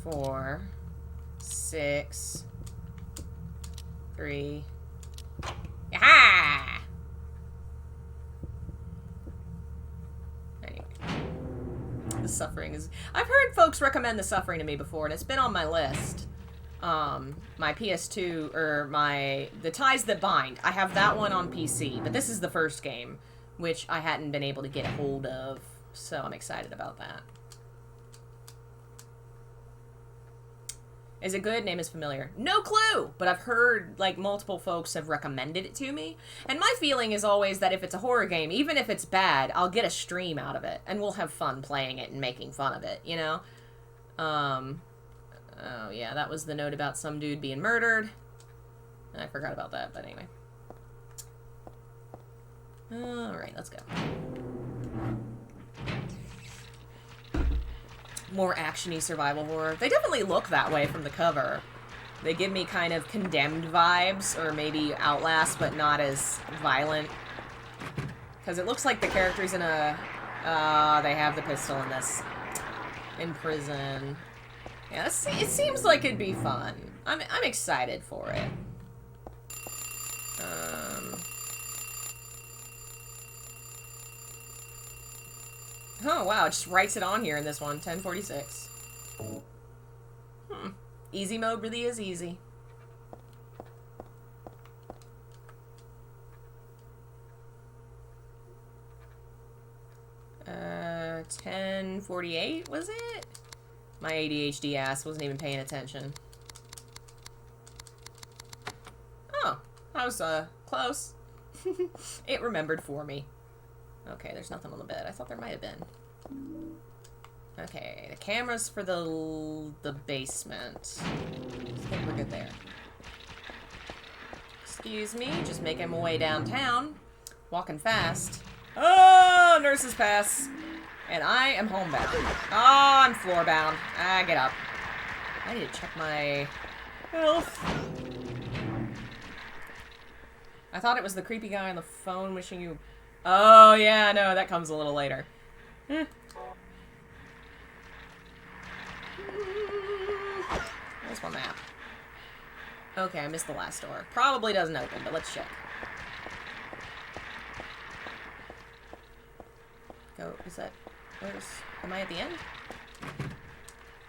4, 6, 3. Yaha! Anyway. The Suffering is... I've heard folks recommend The Suffering to me before, and it's been on my list. My PS2, or The Ties That Bind. I have that one on PC, but this is the first game, which I hadn't been able to get a hold of, so I'm excited about that. Is it good? Name is familiar. No clue! But I've heard, like, multiple folks have recommended it to me. And my feeling is always that if it's a horror game, even if it's bad, I'll get a stream out of it. And we'll have fun playing it and making fun of it, you know? Oh, yeah, that was the note about some dude being murdered. I forgot about that, but anyway. Alright, let's go. More action-y survival horror. They definitely look that way from the cover. They give me kind of Condemned vibes, or maybe Outlast, but not as violent. Because it looks like the character's in a... they have the pistol in this. In prison. Yeah, it seems like it'd be fun. I'm excited for it. Oh, wow, it just writes it on here in this one. 1046. Easy mode really is easy. Uh, 1048, was it? My ADHD ass wasn't even paying attention. Oh, I was, close. It remembered for me. Okay, there's nothing on the bed. I thought there might have been. Okay, the camera's for the basement. I think we're good there. Excuse me, just making my way downtown. Walking fast. Oh, nurse's pass. And I am homebound. Oh, I'm floorbound. Get up. I need to check my health. I thought it was the creepy guy on the phone wishing you... Oh, yeah, no, that comes a little later. There's my map. Okay, I missed the last door. Probably doesn't open, but let's check. Go, is that... Am I at the end?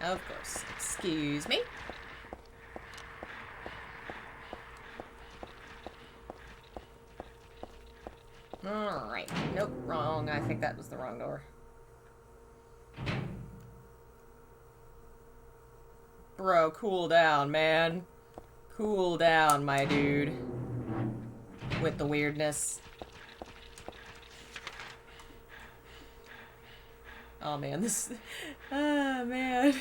Of course. Excuse me. Alright. Nope, wrong. I think that was the wrong door. Bro, cool down, man. Cool down, my dude. With the weirdness. Oh, man, this... Ah, man.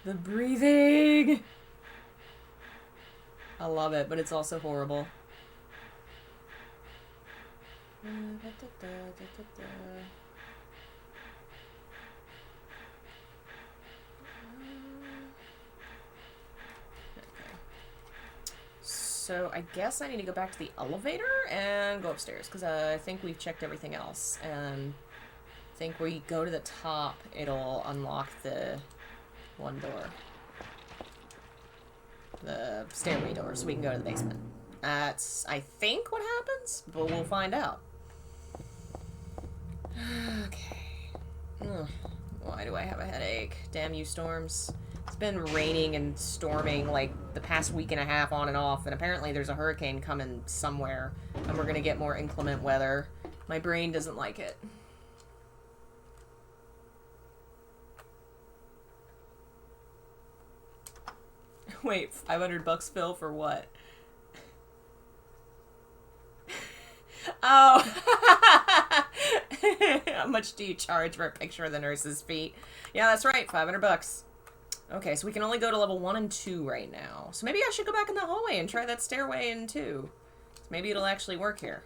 The breathing! I love it, but it's also horrible. So I guess I need to go back to the elevator and go upstairs, because I think we've checked everything else, and I think we go to the top, it'll unlock the one door. The stairway door, so we can go to the basement. That's, I think, what happens, but we'll find out. Okay. Ugh. Why do I have a headache? Damn you, storms. It's been raining and storming like the past week and a half on and off, and apparently there's a hurricane coming somewhere, and we're gonna get more inclement weather. My brain doesn't like it. Wait, $500 Phil for what? Oh! How much do you charge for a picture of the nurse's feet? Yeah, that's right, $500. Okay, so we can only go to level 1 and 2 right now. So maybe I should go back in the hallway and try that stairway in 2. Maybe it'll actually work here.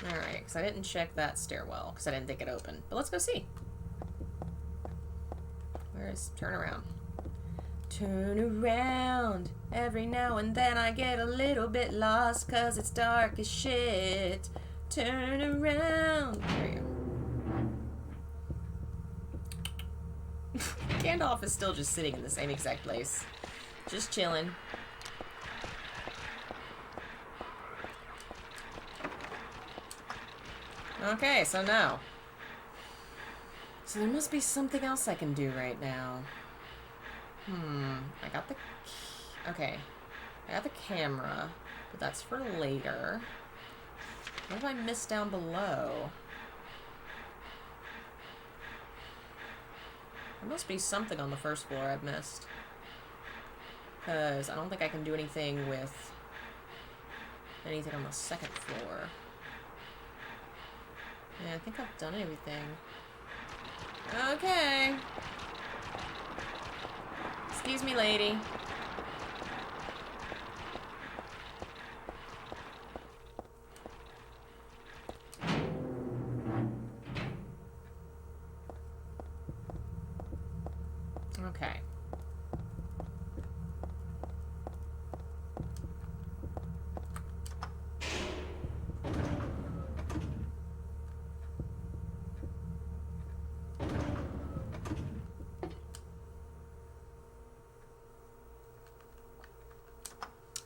Alright, because I didn't check that stairwell, because I didn't think it opened. But let's go see. Where is... turn around. Turn around. Every now and then I get a little bit lost, because it's dark as shit. Turn around. There you go. Gandalf is still just sitting in the same exact place. Just chilling. Okay, so now. So there must be something else I can do right now. I got the... okay. I got the camera, but that's for later. What did I miss down below? There must be something on the first floor I've missed. Because I don't think I can do anything with anything on the second floor. Yeah, I think I've done everything. Okay. Excuse me, lady. Okay.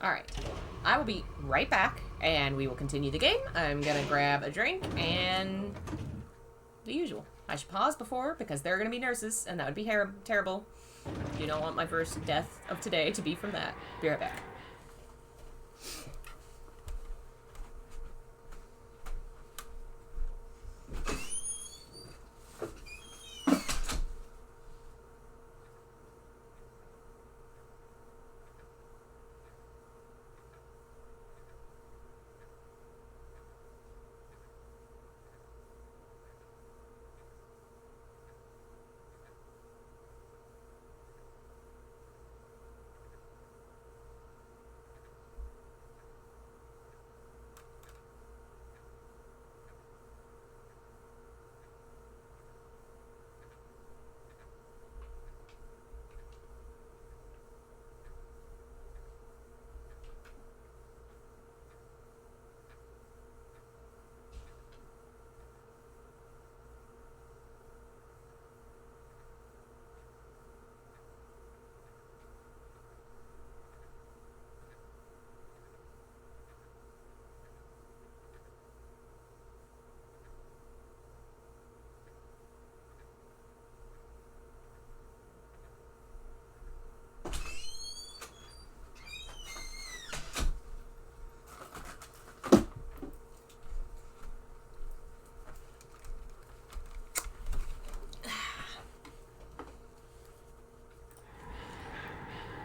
Alright, I will be right back, and we will continue the game. I'm gonna grab a drink, and the usual. I should pause before, because there are gonna be nurses, and that would be terrible. Do not want my first death of today to be from that. Be right back.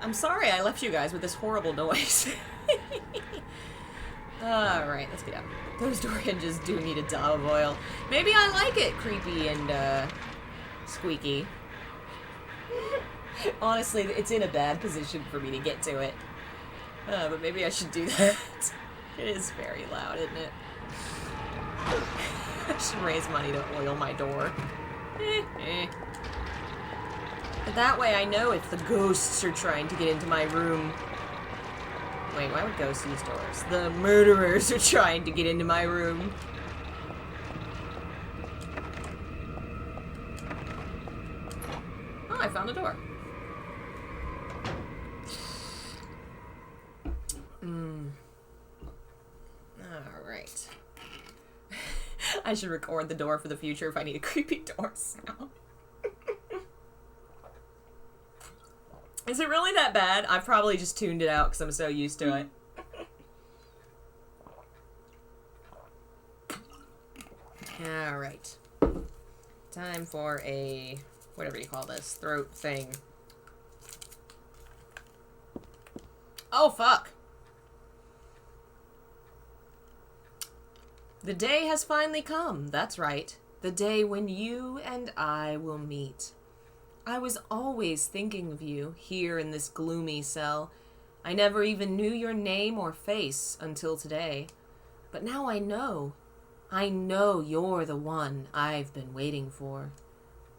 I'm sorry I left you guys with this horrible noise. Alright, let's get out. Those door hinges do need a dot of oil. Maybe I like it creepy and, squeaky. Honestly, it's in a bad position for me to get to it. But maybe I should do that. It is very loud, isn't it? I should raise money to oil my door. But that way I know if the ghosts are trying to get into my room. Wait, why would ghosts use doors? The murderers are trying to get into my room. Oh, I found a door. Alright. I should record the door for the future if I need a creepy door sound. Is it really that bad? I've probably just tuned it out because I'm so used to it. Alright. Time for a... whatever you call this. Throat thing. Oh, fuck! The day has finally come. That's right. The day when you and I will meet. I was always thinking of you, here in this gloomy cell. I never even knew your name or face until today. But now I know. I know you're the one I've been waiting for.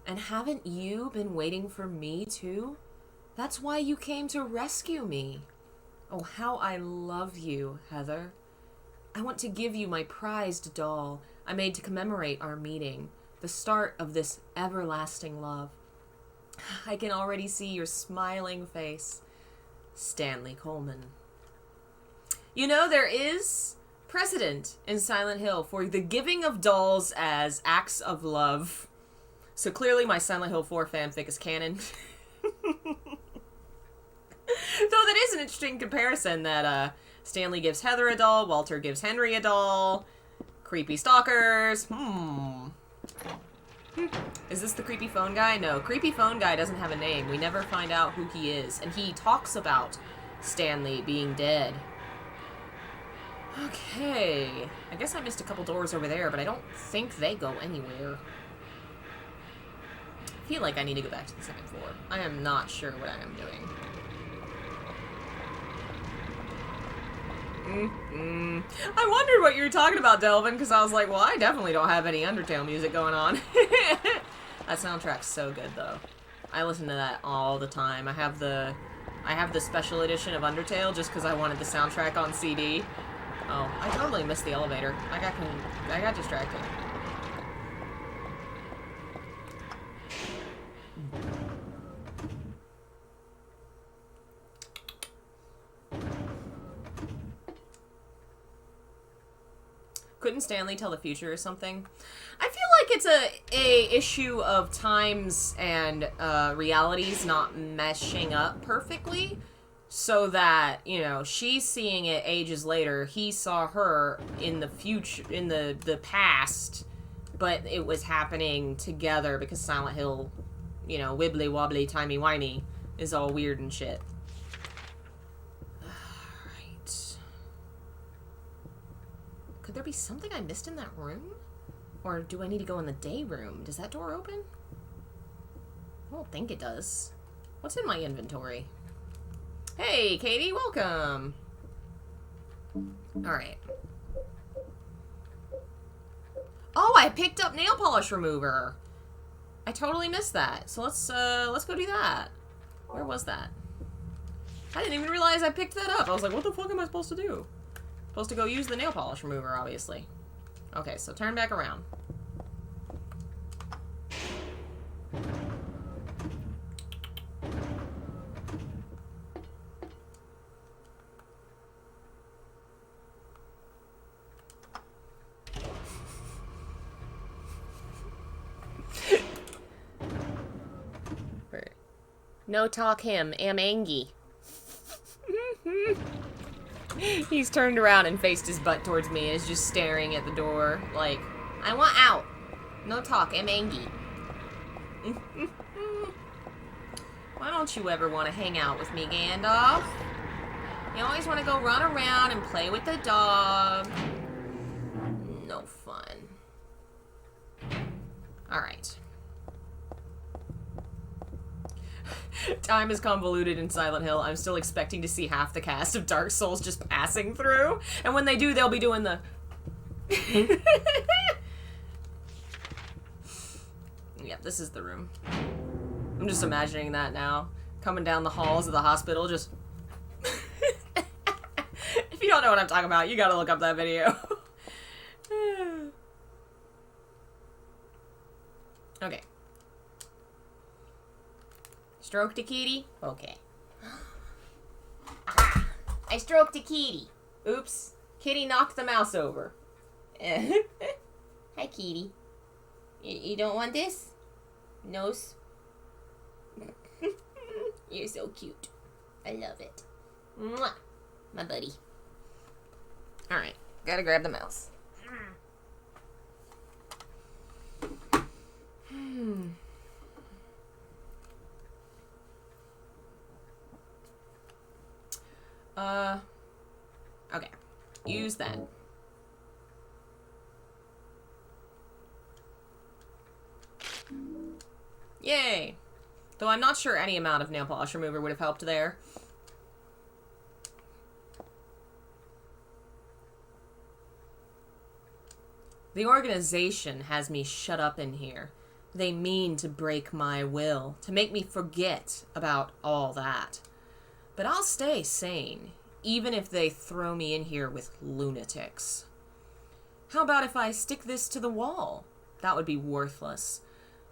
And haven't you been waiting for me too? That's why you came to rescue me. Oh, how I love you, Heather. I want to give you my prized doll I made to commemorate our meeting, the start of this everlasting love. I can already see your smiling face. Stanley Coleman. You know, there is precedent in Silent Hill for the giving of dolls as acts of love. So clearly my Silent Hill 4 fanfic is canon. Though that is an interesting comparison that Stanley gives Heather a doll, Walter gives Henry a doll. Creepy stalkers. Is this the creepy phone guy? No, creepy phone guy doesn't have a name. We never find out who he is. And he talks about Stanley being dead. Okay. I guess I missed a couple doors over there, but I don't think they go anywhere. I feel like I need to go back to the second floor. I am not sure what I am doing. I wondered what you were talking about, Delvin, because I was like, well, I definitely don't have any Undertale music going on. That soundtrack's so good, though. I listen to that all the time. I have the special edition of Undertale just because I wanted the soundtrack on CD. Oh, I totally missed the elevator. I got distracted. Couldn't Stanley tell the future or something? I feel like it's a issue of times and realities not meshing up perfectly, so that, you know, she's seeing it ages later. He saw her in the future, in the past, but it was happening together because Silent Hill, you know, wibbly wobbly timey wimey is all weird and shit. Could there be something I missed in that room? Or do I need to go in the day room? Does that door open? I don't think it does. What's in my inventory? Hey, Katie, welcome! Alright. Oh, I picked up nail polish remover! I totally missed that. So let's go do that. Where was that? I didn't even realize I picked that up. I was like, what the fuck am I supposed to do? Supposed to go use the nail polish remover, obviously. Okay, so turn back around. No talk him, am angy. He's turned around and faced his butt towards me and is just staring at the door like, I want out. No talk, I'm angry. Why don't you ever want to hang out with me, Gandalf? You always want to go run around and play with the dog. No fun. Alright. Time is convoluted in Silent Hill. I'm still expecting to see half the cast of Dark Souls just passing through. And when they do, they'll be doing the... Yep, this is the room. I'm just imagining that now. Coming down the halls of the hospital, just... If you don't know what I'm talking about, you gotta look up that video. Okay. Stroke the kitty? Okay. Ah, I stroked a kitty. Oops. Kitty knocked the mouse over. Hi, kitty. You don't want this? Nose? You're so cute. I love it. Mwah. My buddy. Alright. Gotta grab the mouse. Okay. Use that. Yay! Though I'm not sure any amount of nail polish remover would have helped there. The organization has me shut up in here. They mean to break my will, to make me forget about all that. But I'll stay sane, even if they throw me in here with lunatics. How about if I stick this to the wall? That would be worthless.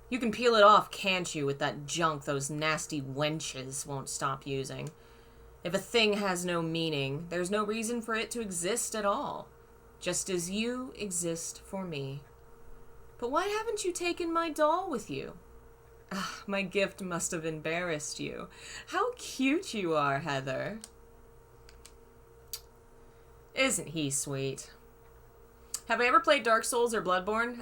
You can peel it off, can't you, with that junk those nasty wenches won't stop using. If a thing has no meaning, there's no reason for it to exist at all. Just as you exist for me. But why haven't you taken my doll with you? Ah, my gift must have embarrassed you. How cute you are, Heather. Isn't he sweet? Have I ever played Dark Souls or Bloodborne?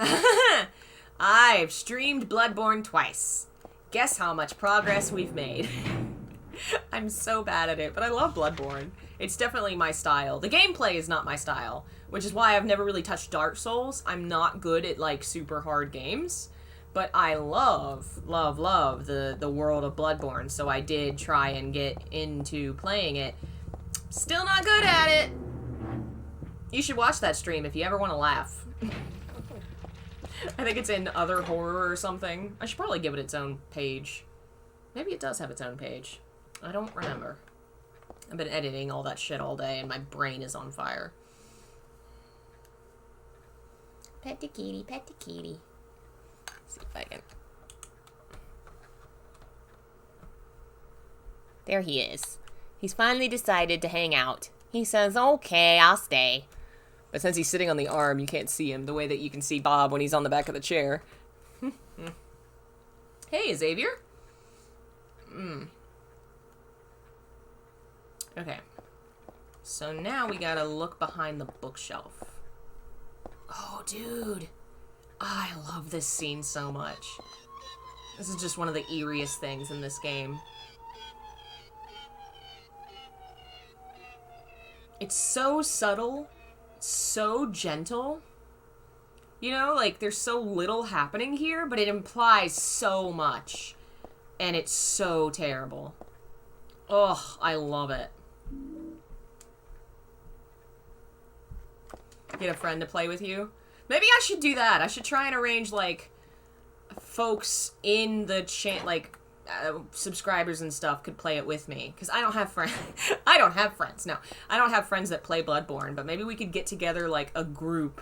I've streamed Bloodborne twice. Guess how much progress we've made. I'm so bad at it, but I love Bloodborne. It's definitely my style. The gameplay is not my style, which is why I've never really touched Dark Souls. I'm not good at, like, super hard games. But I love the world of Bloodborne, so I did try and get into playing it. Still not good at it. You should watch that stream if you ever want to laugh. I think it's in Other Horror or something. I should probably give it its own page. Maybe it does have its own page. I don't remember. I've been editing all that shit all day and my brain is on fire. Pet the kitty, pet the kitty. Let's see if I can... There he is. He's finally decided to hang out. He says, okay, I'll stay. But since he's sitting on the arm, you can't see him the way that you can see Bob when he's on the back of the chair. Hey, Xavier. Okay. So now we gotta look behind the bookshelf. Oh, dude. I love this scene so much. This is just one of the eeriest things in this game. It's so subtle, so gentle. You know, like, there's so little happening here, but it implies so much. And it's so terrible. Oh, I love it. Get a friend to play with you. Maybe I should do that. I should try and arrange, like, folks in the subscribers and stuff could play it with me. Because I don't have friends. I don't have friends. No. I don't have friends that play Bloodborne. But maybe we could get together, like, a group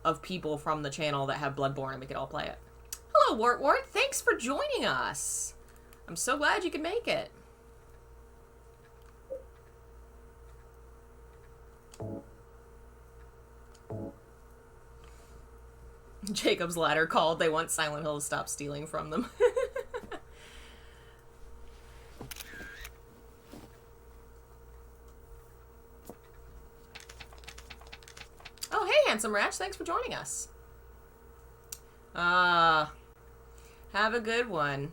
of people from the channel that have Bloodborne and we could all play it. Hello, Wartwart. Thanks for joining us. I'm so glad you could make it. Jacob's Ladder called. They want Silent Hill to stop stealing from them. Oh, hey, Handsome Ratch. Thanks for joining us. Have a good one.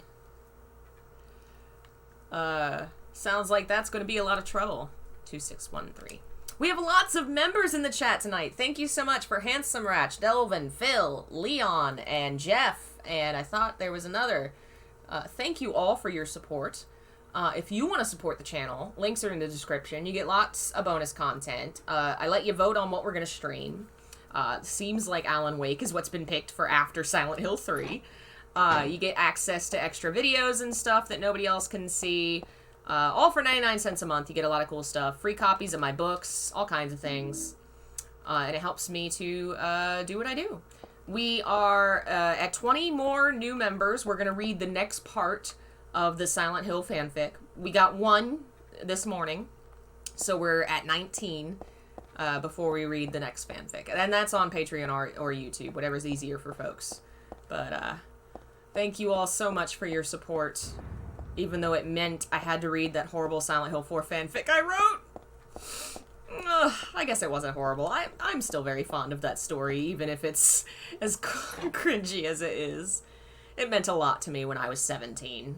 Sounds like that's going to be a lot of trouble. 2613. We have lots of members in the chat tonight. Thank you so much for Handsome Ratch, Delvin, Phil, Leon, and Jeff. And I thought there was another. Thank you all for your support. If you want to support the channel, links are in the description. You get lots of bonus content. I let you vote on what we're going to stream. Seems like Alan Wake is what's been picked for after Silent Hill 3. You get access to extra videos and stuff that nobody else can see. All for 99 cents a month. You get a lot of cool stuff. Free copies of my books, all kinds of things. And it helps me to do what I do. We are at 20 more new members. We're going to read the next part of the Silent Hill fanfic. We got one this morning, so we're at 19 before we read the next fanfic. And that's on Patreon or YouTube, whatever's easier for folks. But thank you all so much for your support. Even though it meant I had to read that horrible Silent Hill 4 fanfic I wrote. I guess it wasn't horrible. I'm still very fond of that story, even if it's as cringy as it is. It meant a lot to me when I was 17.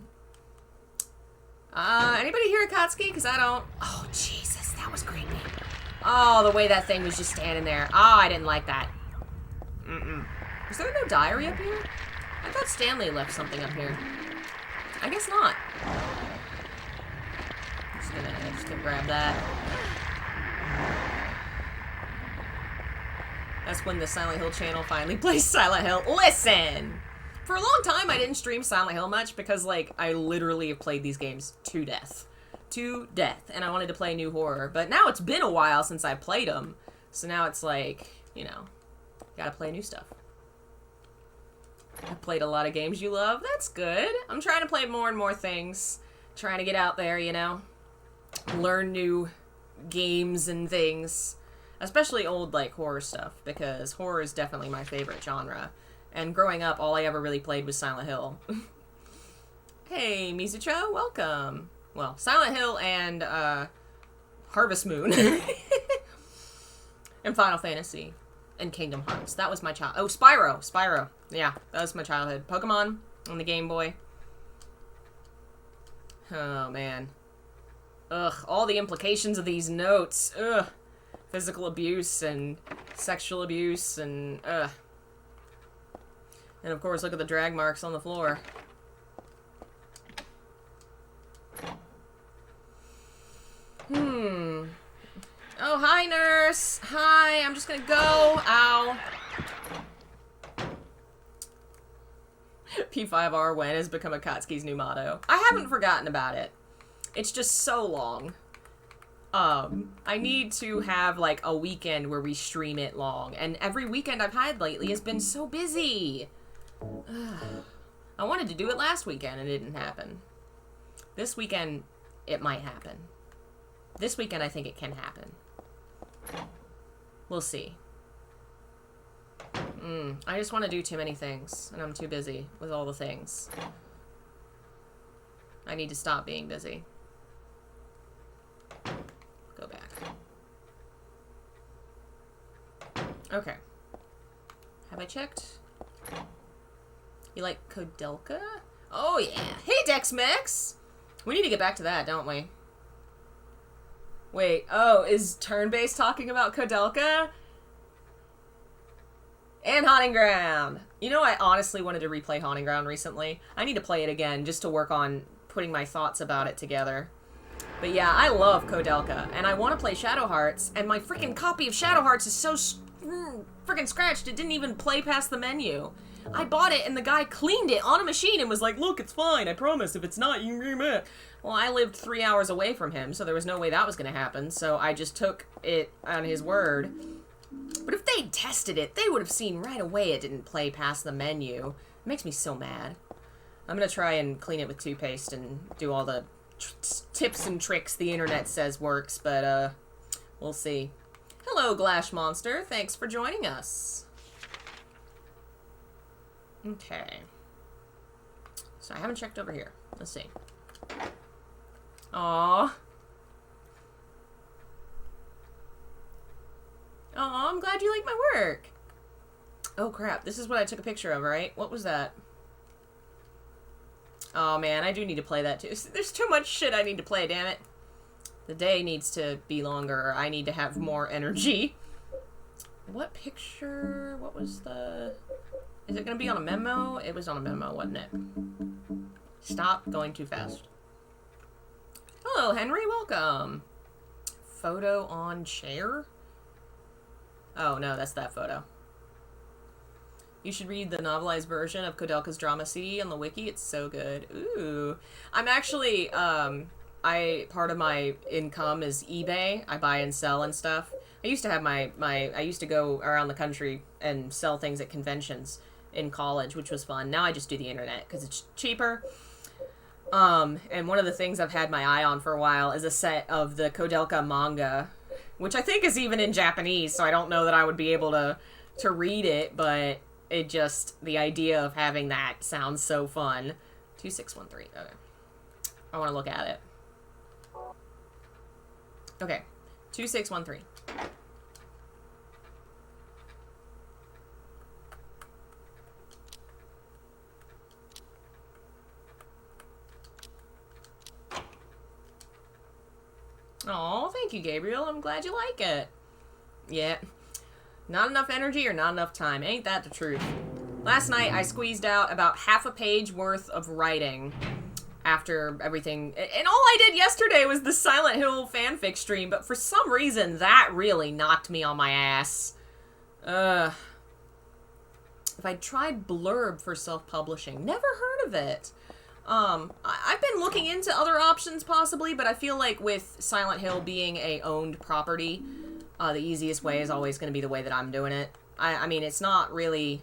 Anybody hear Akatsuki? Because I don't... Oh, Jesus, that was creepy. Oh, the way that thing was just standing there. Oh, I didn't like that. Is there no diary up here? I thought Stanley left something up here. I guess not. I'm just gonna grab that. That's when the Silent Hill channel finally plays Silent Hill. Listen! For a long time, I didn't stream Silent Hill much because, like, I literally have played these games to death. To death. And I wanted to play new horror. But now it's been a while since I played them. So now it's like, you know, gotta play new stuff. I've played a lot of games you love. That's good. I'm trying to play more and more things. Trying to get out there, you know. Learn new games and things. Especially old, like, horror stuff. Because horror is definitely my favorite genre. And growing up, all I ever really played was Silent Hill. Hey, Mizucho, welcome. Well, Silent Hill and, Harvest Moon. And Final Fantasy. And Kingdom Hearts. That was my child. Oh, Spyro. Spyro. Yeah, that was my childhood. Pokemon on the Game Boy. Oh, man. Ugh, all the implications of these notes. Ugh. Physical abuse and sexual abuse and, ugh. And of course, look at the drag marks on the floor. Oh, hi, nurse. Hi, I'm just gonna go. Ow. P5R when has become Akatsuki's new motto. I haven't forgotten about it. It's just so long. I need to have, like, a weekend where we stream it long. And every weekend I've had lately has been so busy. I wanted to do it last weekend and it didn't happen. This weekend, it might happen. This weekend, I think it can happen. We'll see. I just want to do too many things, and I'm too busy with all the things. I need to stop being busy. Go back. Okay. Have I checked? You like Kodelka? Oh, yeah. Hey, Dex-Mex! We need to get back to that, don't we? Wait, oh, is Turn-Based talking about Kodelka? And Haunting Ground! You know, I honestly wanted to replay Haunting Ground recently. I need to play it again just to work on putting my thoughts about it together. But yeah, I love Kodelka, and I want to play Shadow Hearts, and my freaking copy of Shadow Hearts is so freaking scratched, it didn't even play past the menu. I bought it, and the guy cleaned it on a machine and was like, look, it's fine, I promise, if it's not, you can bring it. Well, I lived 3 hours away from him, so there was no way that was going to happen, so I just took it on his word. But if they'd tested it, they would have seen right away it didn't play past the menu. It makes me so mad. I'm going to try and clean it with toothpaste and do all the tips and tricks the internet says works, but, we'll see. Hello, Glash Monster. Thanks for joining us. Okay. So I haven't checked over here. Let's see. Aww. Aw, I'm glad you like my work. Oh, crap. This is what I took a picture of, right? What was that? Oh man, I do need to play that too. There's too much shit I need to play, damn it. The day needs to be longer. I need to have more energy. What picture? What was the... Is it going to be on a memo? It was on a memo, wasn't it? Stop going too fast. Hello, Henry. Welcome. Photo on chair? Oh, no, that's that photo. You should read the novelized version of Kodelka's drama CD on the wiki. It's so good. Ooh. I'm actually, part of my income is eBay. I buy and sell and stuff. I used to have I used to go around the country and sell things at conventions in college, which was fun. Now I just do the internet because it's cheaper. And one of the things I've had my eye on for a while is a set of the Kodelka manga, which I think is even in Japanese, so I don't know that I would be able to read it, but it just, the idea of having that sounds so fun. 2613, okay. I want to look at it. Okay, 2613. Aw, thank you, Gabriel. I'm glad you like it. Yeah. Not enough energy or not enough time. Ain't that the truth? Last night, I squeezed out about half a page worth of writing after everything. And all I did yesterday was the Silent Hill fanfic stream, but for some reason, that really knocked me on my ass. If I tried Blurb for self-publishing, never heard of it. I've been looking into other options possibly, but I feel like with Silent Hill being a owned property, the easiest way is always going to be the way that I'm doing it. I mean, it's not really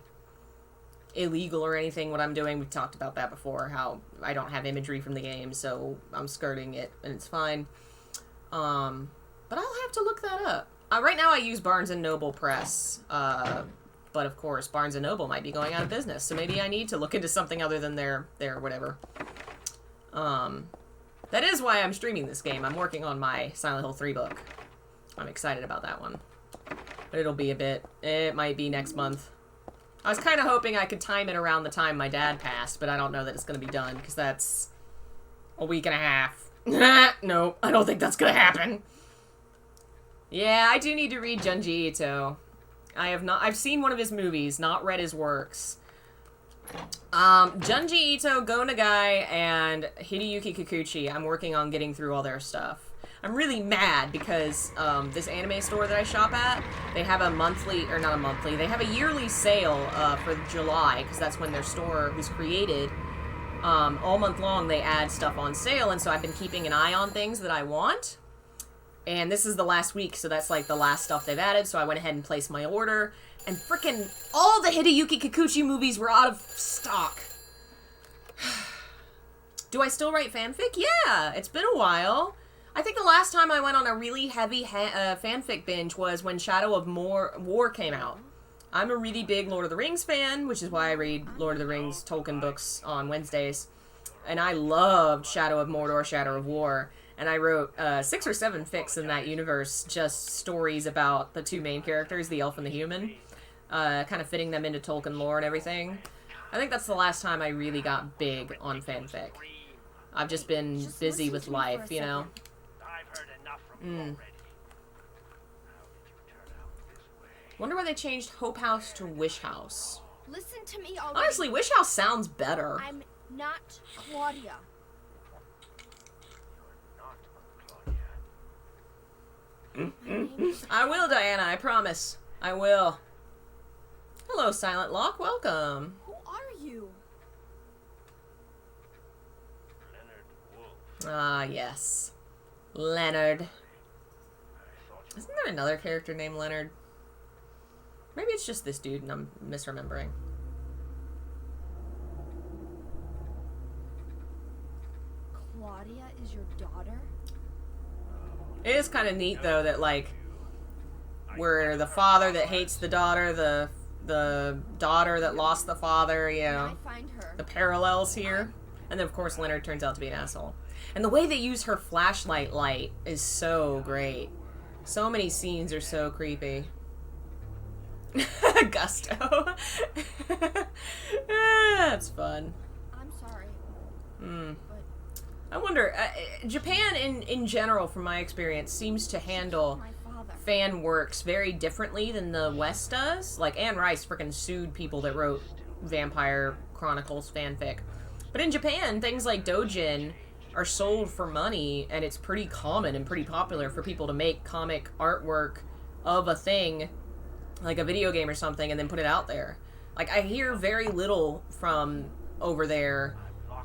illegal or anything what I'm doing. We've talked about that before, how I don't have imagery from the game, so I'm skirting it, and it's fine. But I'll have to look that up. Right now I use Barnes & Noble Press, but of course Barnes & Noble might be going out of business, so maybe I need to look into something other than their whatever. That is why I'm streaming this game. I'm working on my Silent Hill 3 book. I'm excited about that one. But it'll be a bit. It might be next month. I was kind of hoping I could time it around the time my dad passed, but I don't know that it's going to be done, because that's a week and a half. No, I don't think that's going to happen. Yeah, I do need to read Junji Ito. I've seen one of his movies, not read his works. Junji Ito, Go Nagai, and Hideyuki Kikuchi, I'm working on getting through all their stuff. I'm really mad because this anime store that I shop at, they have they have a yearly sale for July, because that's when their store was created. All month long they add stuff on sale, and so I've been keeping an eye on things that I want. And this is the last week, so that's like the last stuff they've added, so I went ahead and placed my order. And frickin' all the Hideyuki Kikuchi movies were out of stock. Do I still write fanfic? Yeah, it's been a while. I think the last time I went on a really heavy fanfic binge was when Shadow of War came out. I'm a really big Lord of the Rings fan, which is why I read Lord of the Rings Tolkien books on Wednesdays. And I loved Shadow of Mordor, Shadow of War. And I wrote 6 or 7 fics in that universe, just stories about the two main characters, the elf and the human, kind of fitting them into Tolkien lore and everything. I think that's the last time I really got big on fanfic. I've just been busy with life, you know? Wonder why they changed Hope House to Wish House. Listen to me already. Honestly, Wish House sounds better. I'm not Claudia. I will, Diana, I promise. I will. Hello, Silent Lock, welcome. Who are you? Ah, yes. Leonard. Isn't there another character named Leonard? Maybe it's just this dude and I'm misremembering. Claudia is your daughter? It is kind of neat, though, that, like, we're the father that hates the daughter, the daughter that lost the father, you know, I find her. the parallels here. And then, of course, Leonard turns out to be an asshole. And the way they use her flashlight light is so great. So many scenes are so creepy. Gusto. That's fun. I'm sorry. I wonder, Japan in general, from my experience, seems to handle fan works very differently than the West does. Like, Anne Rice freaking sued people that wrote Vampire Chronicles fanfic. But in Japan, things like doujin are sold for money, and it's pretty common and pretty popular for people to make comic artwork of a thing, like a video game or something, and then put it out there. Like, I hear very little from over there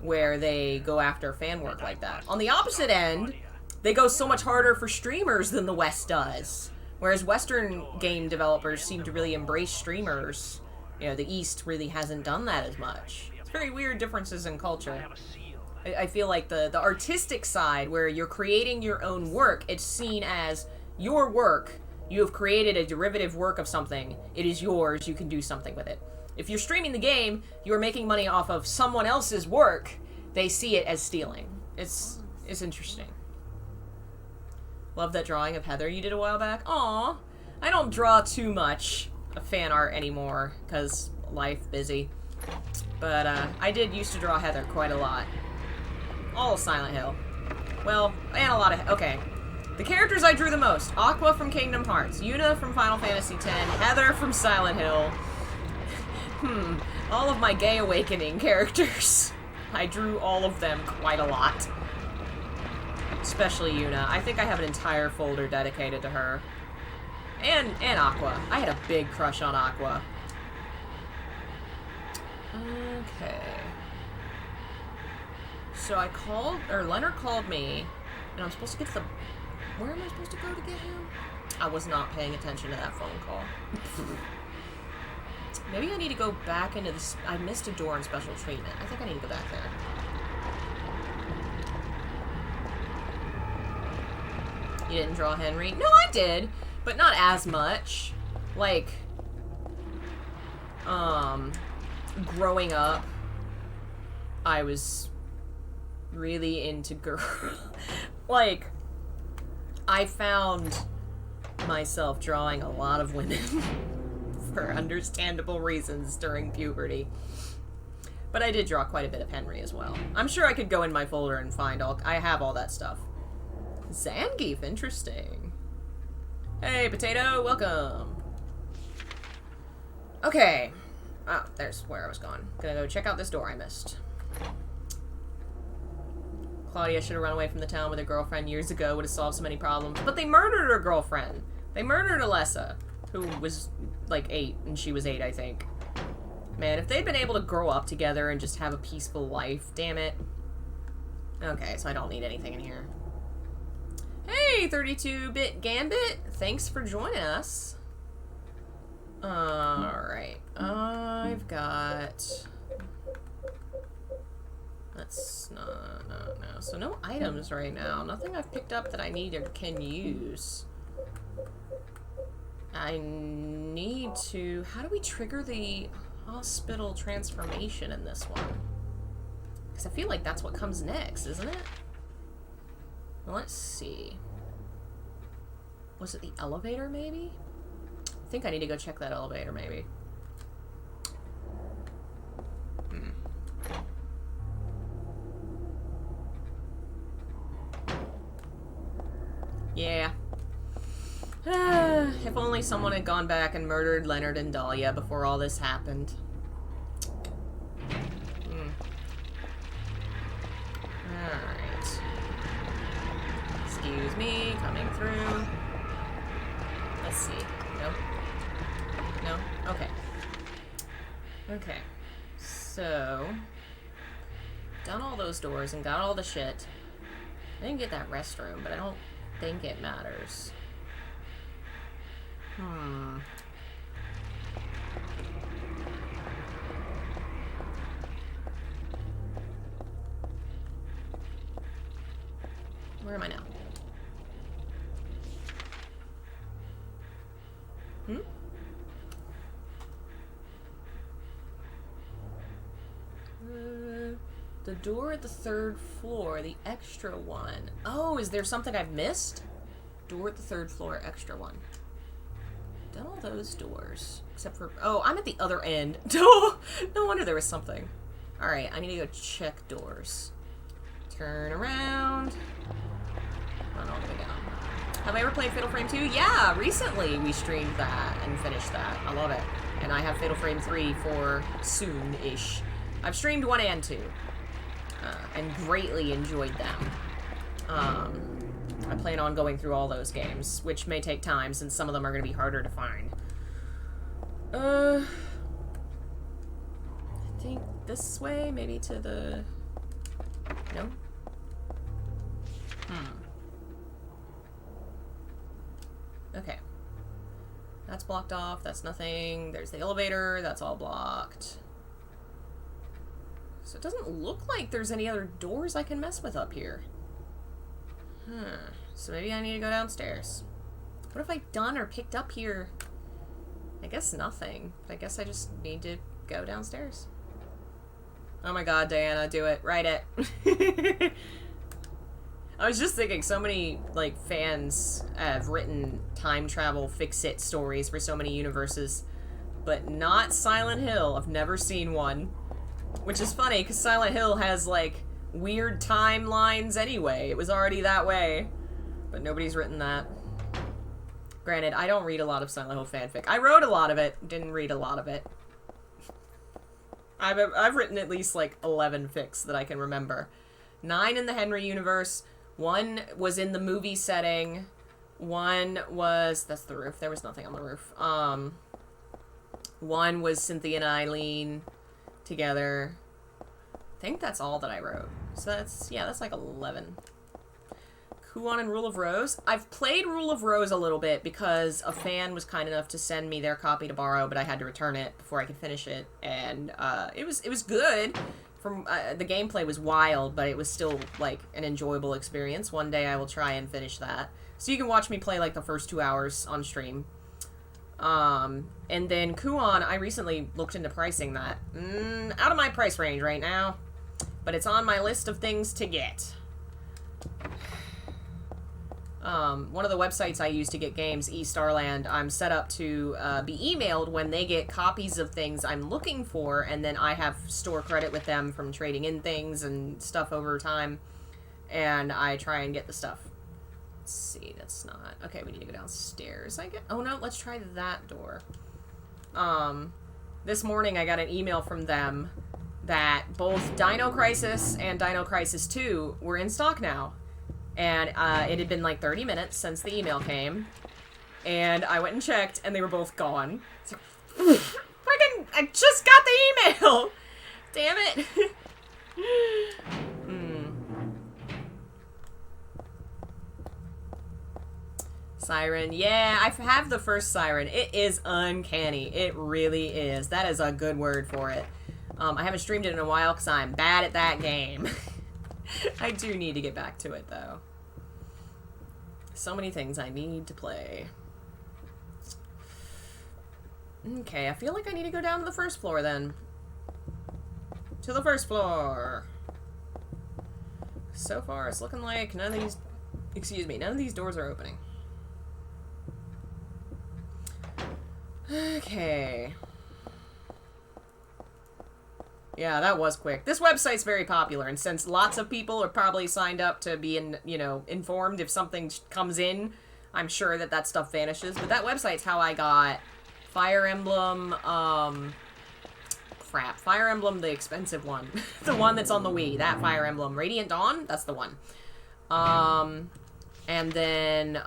where they go after fan work like that. On the opposite end, they go so much harder for streamers than the West does. Whereas Western game developers seem to really embrace streamers. You know, the East really hasn't done that as much. It's very weird differences in culture. I feel like the artistic side, where you're creating your own work, it's seen as your work. You have created a derivative work of something. It is yours. You can do something with it. If you're streaming the game, you're making money off of someone else's work. They see it as stealing. It's interesting. Love that drawing of Heather you did a while back. Aw, I don't draw too much of fan art anymore, because life busy. But I did used to draw Heather quite a lot. All of Silent Hill. Well, and a lot of... Okay. The characters I drew the most. Aqua from Kingdom Hearts. Yuna from Final Fantasy X. Heather from Silent Hill. All of my Gay Awakening characters. I drew all of them quite a lot. Especially Yuna. I think I have an entire folder dedicated to her. And Aqua. I had a big crush on Aqua. Okay. So I called, or Leonard called me, and I'm supposed to get to the... Where am I supposed to go to get him? I was not paying attention to that phone call. Maybe I need to go back into this... I missed a door in special treatment. I think I need to go back there. You didn't draw Henry? No, I did, but not as much. Like, growing up, I was really into girl. Like, I found myself drawing a lot of women for understandable reasons during puberty. But I did draw quite a bit of Henry as well. I'm sure I could go in my folder and find all... I have all that stuff. Zangief, interesting. Hey, Potato, welcome. Okay. Oh, there's where I was going. Gonna go check out this door I missed. Claudia should have run away from the town with her girlfriend years ago. Would have solved so many problems. But they murdered her girlfriend. They murdered Alessa, who was like 8, and she was 8, I think. Man, if they'd been able to grow up together and just have a peaceful life, damn it. Okay, so I don't need anything in here. Hey, 32-bit Gambit! Thanks for joining us. Alright. I've got... That's not... No. So no items right now. Nothing I've picked up that I need or can use. I need to... How do we trigger the hospital transformation in this one? Because I feel like that's what comes next, isn't it? Let's see. Was it the elevator, maybe? I think I need to go check that elevator, maybe. Yeah. If only someone had gone back and murdered Leonard and Dahlia before all this happened. Alright. Excuse me, coming through. Let's see. No? No? Okay. Okay. So... done all those doors and got all the shit. I didn't get that restroom, but I don't think it matters. Where am I now? The door at the 3rd floor, the extra one. Oh, is there something I've missed? Door at the 3rd floor, extra one. Done all those doors. Except for... Oh, I'm at the other end. No wonder there was something. Alright, I need to go check doors. Turn around. Run all the way down. Have I ever played Fatal Frame 2? Yeah, recently we streamed that and finished that. I love it. And I have Fatal Frame 3 for soon-ish. I've streamed 1 and 2. And greatly enjoyed them. I plan on going through all those games, which may take time since some of them are going to be harder to find. I think this way, maybe to the... No? Okay. That's blocked off. That's nothing. There's the elevator. That's all blocked. So it doesn't look like there's any other doors I can mess with up here. So maybe I need to go downstairs. What have I done or picked up here? I guess nothing. I guess I just need to go downstairs. Oh my god, Diana, do it. Write it. I was just thinking, so many, like, fans have written time travel fix-it stories for so many universes, but not Silent Hill. I've never seen one. Which is funny, because Silent Hill has, like, weird timelines anyway. It was already that way. But nobody's written that. Granted, I don't read a lot of Silent Hill fanfic. I wrote a lot of it, didn't read a lot of it. I've written at least, like, 11 fics that I can remember. 9 in the Henry universe. 1 was in the movie setting. 1 was... That's the roof. There was nothing on the roof. 1 was Cynthia and Eileen together. I think that's all that I wrote. So that's... Yeah, that's like 11. Kuon and Rule of Rose. I've played Rule of Rose a little bit because a fan was kind enough to send me their copy to borrow, but I had to return it before I could finish it. And it was good. From the gameplay was wild, but it was still like an enjoyable experience. One day I will try and finish that. So you can watch me play like the first 2 hours on stream. And then Kuon, I recently looked into pricing that. Out of my price range right now, but it's on my list of things to get. One of the websites I use to get games, eStarland, I'm set up to be emailed when they get copies of things I'm looking for, and then I have store credit with them from trading in things and stuff over time, and I try and get the stuff. Let's see, that's not... Okay, we need to go downstairs, I guess. Oh no, let's try that door. This morning I got an email from them that both Dino Crisis and Dino Crisis 2 were in stock now. And it had been like 30 minutes since the email came. And I went and checked, and they were both gone. It's like, freaking, I just got the email! Damn it! Siren. Yeah, I have the first Siren. It is uncanny. It really is. That is a good word for it. I haven't streamed it in a while because I'm bad at that game. I do need to get back to it, though. So many things I need to play. Okay, I feel like I need to go down to the first floor, then. To the first floor! So far, it's looking like none of these... Excuse me, none of these doors are opening. Okay... Yeah, that was quick. This website's very popular, and since lots of people are probably signed up to be, informed if something comes in, I'm sure that stuff vanishes. But that website's how I got Fire Emblem, Fire Emblem, the expensive one. The one that's on the Wii, that Fire Emblem. Radiant Dawn? That's the one. And then,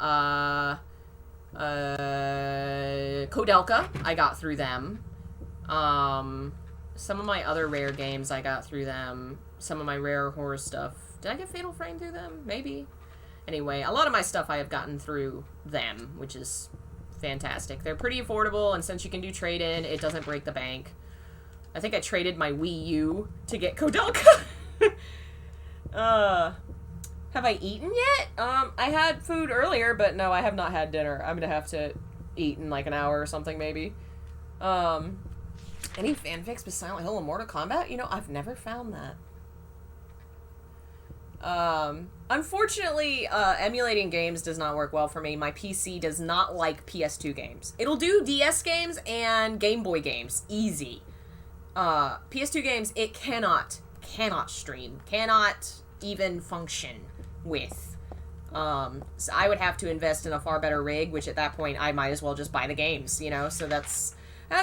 Kodelka, I got through them. Some of my other rare games I got through them. Some of my rare horror stuff. Did I get Fatal Frame through them? Maybe. Anyway, a lot of my stuff I have gotten through them, which is fantastic. They're pretty affordable, and since you can do trade-in, it doesn't break the bank. I think I traded my Wii U to get Kodelka. Have I eaten yet? I had food earlier, but no, I have not had dinner. I'm gonna have to eat in like an hour or something, maybe. Any fanfics with Silent Hill and Mortal Kombat? You know, I've never found that. Unfortunately, emulating games does not work well for me. My PC does not like PS2 games. It'll do DS games and Game Boy games. Easy. PS2 games, it cannot stream. Cannot even function with. So I would have to invest in a far better rig, which at that point I might as well just buy the games, you know? So that's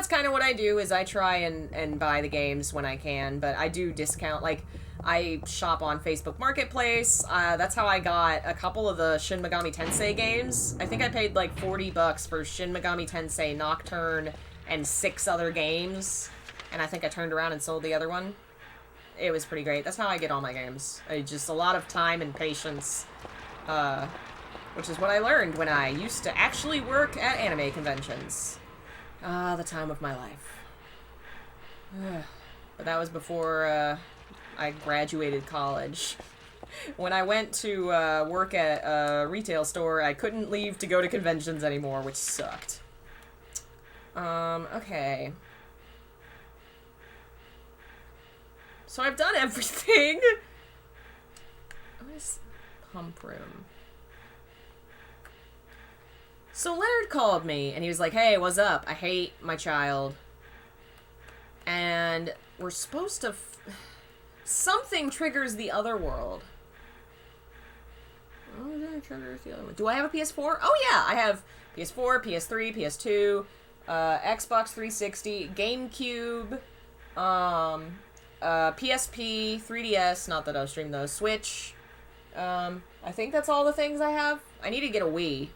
kind of what I do, is I try and buy the games when I can, but I do discount, like, I shop on Facebook Marketplace. That's how I got a couple of the Shin Megami Tensei games. I think I paid like $40 for Shin Megami Tensei, Nocturne, and 6 other games, and I think I turned around and sold the other one. It was pretty great. That's how I get all my games. Just a lot of time and patience. Which is what I learned when I used to actually work at anime conventions. The time of my life. But that was before, I graduated college. When I went to, work at a retail store, I couldn't leave to go to conventions anymore, which sucked. Okay. So I've done everything! What is pump room? So Leonard called me, and he was like, hey, what's up? I hate my child. And we're supposed to... Something triggers the other world. Oh, that triggers the other one. Do I have a PS4? Oh, yeah, I have PS4, PS3, PS2, Xbox 360, GameCube, PSP, 3DS, not that I've streamed those, Switch. I think that's all the things I have. I need to get a Wii.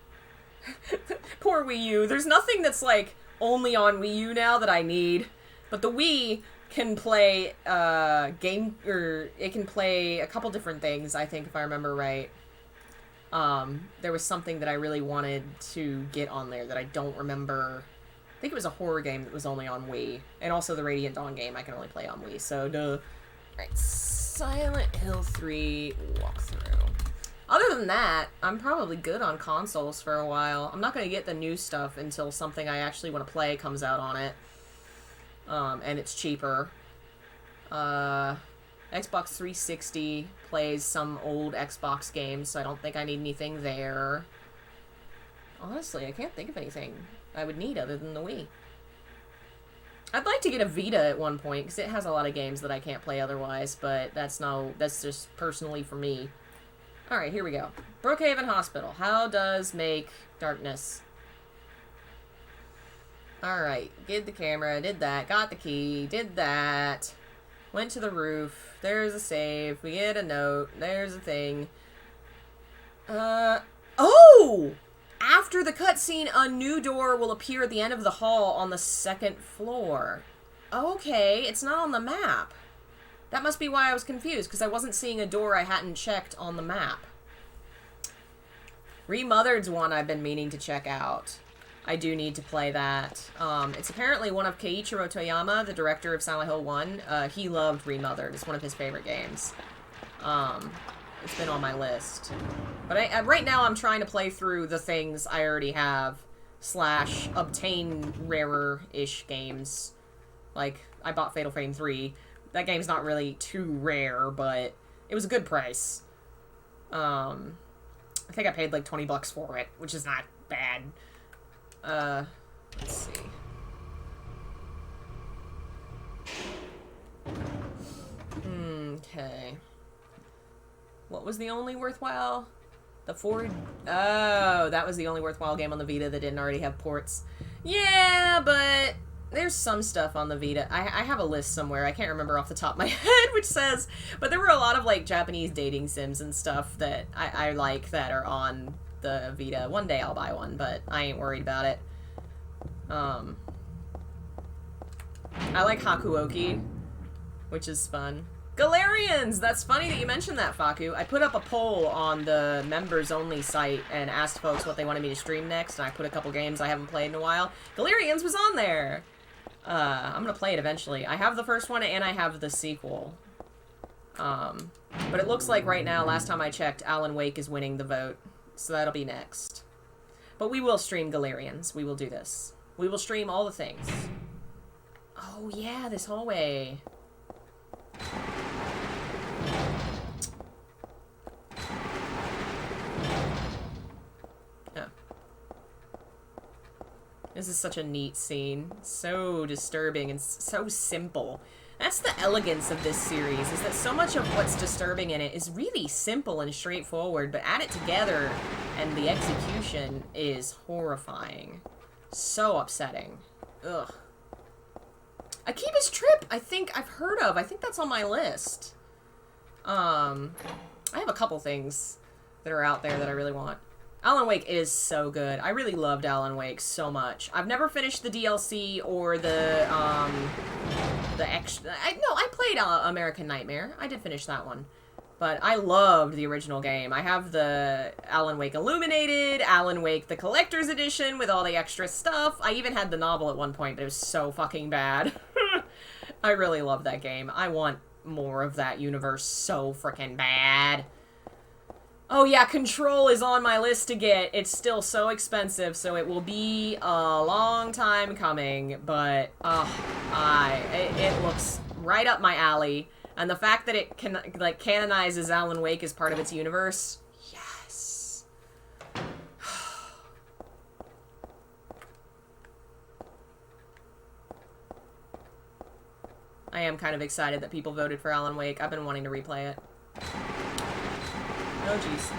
Poor Wii U. There's nothing that's, like, only on Wii U now that I need. But the Wii can play, it can play a couple different things, I think, if I remember right. There was something that I really wanted to get on there that I don't remember. I think it was a horror game that was only on Wii. And also the Radiant Dawn game I can only play on Wii, so duh. Alright, Silent Hill 3 walkthrough. Other than that, I'm probably good on consoles for a while. I'm not going to get the new stuff until something I actually want to play comes out on it. And it's cheaper. Xbox 360 plays some old Xbox games, so I don't think I need anything there. Honestly, I can't think of anything I would need other than the Wii. I'd like to get a Vita at one point, because it has a lot of games that I can't play otherwise, but that's just personally for me. Alright, here we go. Brookhaven Hospital. How does make darkness? Alright, did the camera, did that, got the key, did that. Went to the roof, there's a save, we get a note, there's a thing. Oh! After the cutscene, a new door will appear at the end of the hall on the 2nd floor. Okay, it's not on the map. That must be why I was confused, because I wasn't seeing a door I hadn't checked on the map. Remothered's one I've been meaning to check out. I do need to play that. It's apparently one of Keiichiro Toyama, the director of Silent Hill 1. He loved Remothered. It's one of his favorite games. It's been on my list. But right now I'm trying to play through the things I already have, / obtain rarer-ish games. Like, I bought Fatal Frame 3. That game's not really too rare, but it was a good price. I think I paid like $20 for it, which is not bad. Let's see. Okay. What was the only worthwhile? The Ford... Oh, that was the only worthwhile game on the Vita that didn't already have ports. Yeah, but... There's some stuff on the Vita. I have a list somewhere. I can't remember off the top of my head which says, but there were a lot of like Japanese dating sims and stuff that I like that are on the Vita. One day I'll buy one, but I ain't worried about it. I like Hakuoki, which is fun. Galarians! That's funny that you mentioned that, Faku. I put up a poll on the members-only site and asked folks what they wanted me to stream next, and I put a couple games I haven't played in a while. Galarians was on there! I'm gonna play it eventually. I have the first one, and I have the sequel. But it looks like right now, last time I checked, Alan Wake is winning the vote. So that'll be next. But we will stream Galarians. We will do this. We will stream all the things. Oh yeah, this hallway. This is such a neat scene. So disturbing and so simple. That's the elegance of this series, is that so much of what's disturbing in it is really simple and straightforward, but add it together and the execution is horrifying. So upsetting. Ugh. Akiba's Trip, I think I've heard of. I think that's on my list. I have a couple things that are out there that I really want. Alan Wake is so good. I really loved Alan Wake so much. I've never finished the DLC or the extra... I played American Nightmare. I did finish that one. But I loved the original game. I have the Alan Wake Illuminated, Alan Wake the Collector's Edition with all the extra stuff. I even had the novel at one point, but it was so fucking bad. I really love that game. I want more of that universe so freaking bad. Oh yeah, Control is on my list to get. It's still so expensive, so it will be a long time coming, but it looks right up my alley. And the fact that it can like canonizes Alan Wake as part of its universe, yes. I am kind of excited that people voted for Alan Wake. I've been wanting to replay it. Oh, jeez.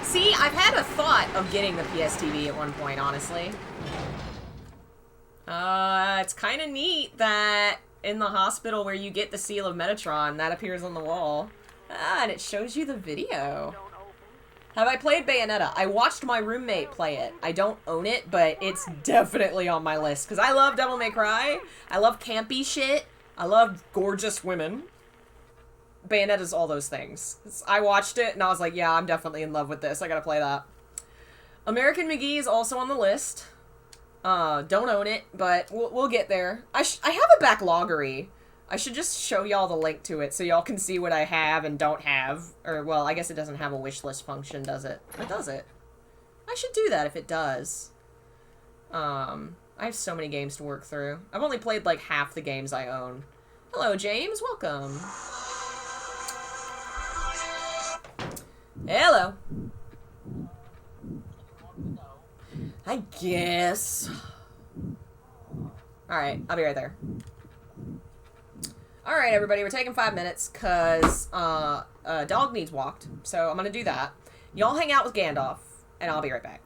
See, I've had a thought of getting the PSTV at one point, honestly. It's kind of neat that in the hospital where you get the seal of Metatron, that appears on the wall. And it shows you the video. Have I played Bayonetta? I watched my roommate play it. I don't own it, but it's definitely on my list. Because I love Devil May Cry. I love campy shit. I love gorgeous women. Bayonetta's all those things. I watched it and I was like, yeah, I'm definitely in love with this. I gotta play that. American McGee is also on the list. Don't own it, but we'll get there. I have a backloggery. I should just show y'all the link to it so y'all can see what I have and don't have. Or, well, I guess it doesn't have a wish list function, does it? Or does it? I should do that if it does. I have so many games to work through. I've only played like half the games I own. Hello, James. Welcome. Hello. I guess. Alright, I'll be right there. Alright, everybody, we're taking 5 minutes, because, dog needs walked, so I'm gonna do that. Y'all hang out with Gandalf, and I'll be right back.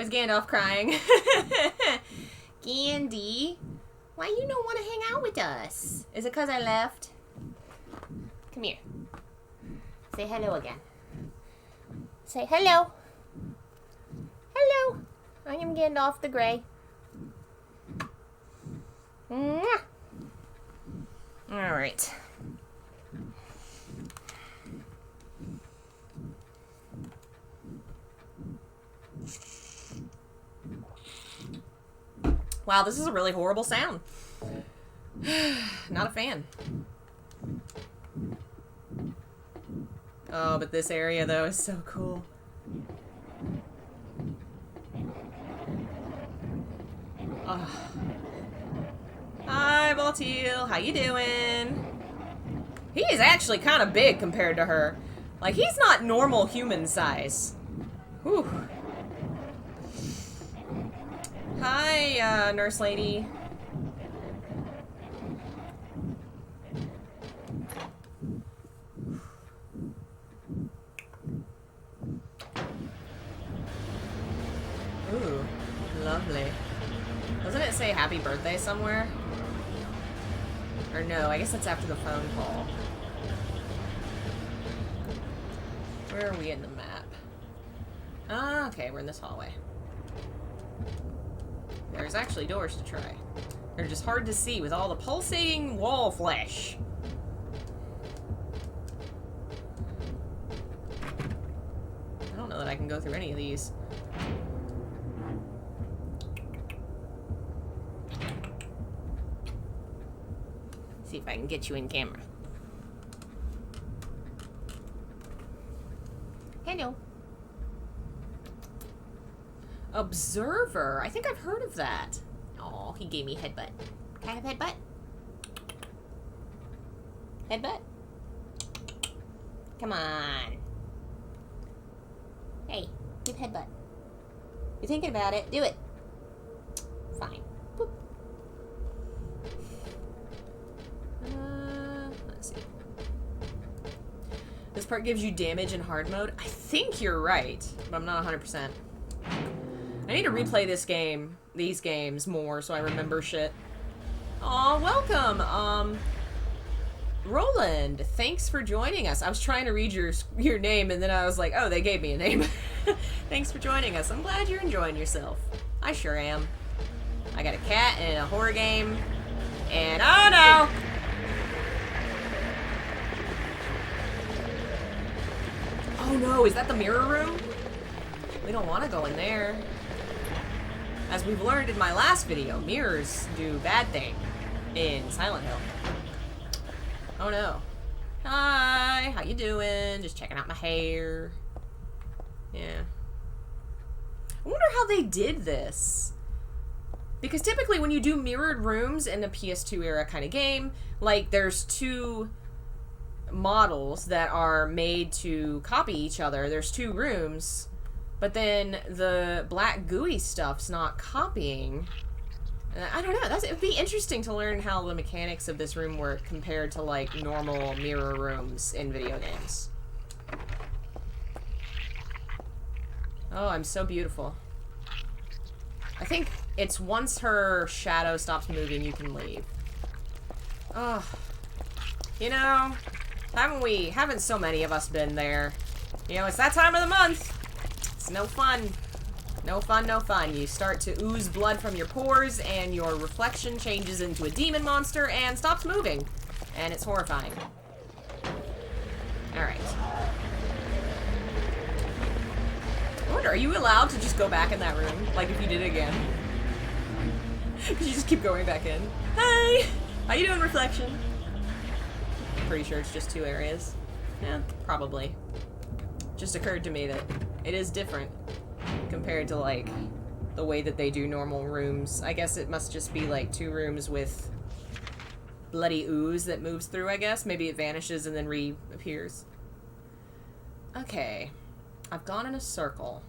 Why's Gandalf crying? Gandhi, why you don't want to hang out with us? Is it because I left? Come here. Say hello again. Say hello. Hello. I am Gandalf the Grey. Mwah. Alright. Wow, this is a really horrible sound. Not a fan. Oh, but this area, though, is so cool. Oh. Hi, Volteal. How you doing? He is actually kind of big compared to her. Like, he's not normal human size. Whew. Hi, nurse lady. Ooh, lovely. Doesn't it say happy birthday somewhere? Or no, I guess that's after the phone call. Where are we in the map? Ah, okay, we're in this hallway. There's actually doors to try. They're just hard to see with all the pulsating wall flesh. I don't know that I can go through any of these. See if I can get you in camera. Hello. Observer. I think I've heard of that. Oh, he gave me headbutt. Can I have headbutt? Headbutt? Come on. Hey, give headbutt. You're thinking about it. Do it. Fine. Boop. Let's see. This part gives you damage in hard mode. I think you're right, but I'm not 100%. I need to replay these games more so I remember shit. Aw, welcome. Roland, thanks for joining us. I was trying to read your name and then I was like, oh, they gave me a name. Thanks for joining us. I'm glad you're enjoying yourself. I sure am. I got a cat and a horror game. And oh no! Oh no, is that the mirror room? We don't want to go in there. As we've learned in my last video, mirrors do bad thing in Silent Hill. Oh no. Hi, how you doing? Just checking out my hair. Yeah. I wonder how they did this. Because typically when you do mirrored rooms in a PS2 era kind of game, like there's two models that are made to copy each other. There's two rooms, but then the black gooey stuff's not copying. I don't know. It would be interesting to learn how the mechanics of this room work compared to like normal mirror rooms in video games. Oh, I'm so beautiful. I think it's once her shadow stops moving, you can leave. Oh, you know, haven't so many of us been there? You know, it's that time of the month. It's no fun. No fun, no fun. You start to ooze blood from your pores, and your reflection changes into a demon monster and stops moving. And it's horrifying. Alright. I wonder, are you allowed to just go back in that room? Like if you did it again? Because you just keep going back in. Hey! How you doing, reflection? Pretty sure it's just two areas. Yeah, probably. Just occurred to me that it is different compared to like the way that they do normal rooms. I guess it must just be like two rooms with bloody ooze that moves through, I guess. Maybe it vanishes and then reappears. Okay. I've gone in a circle.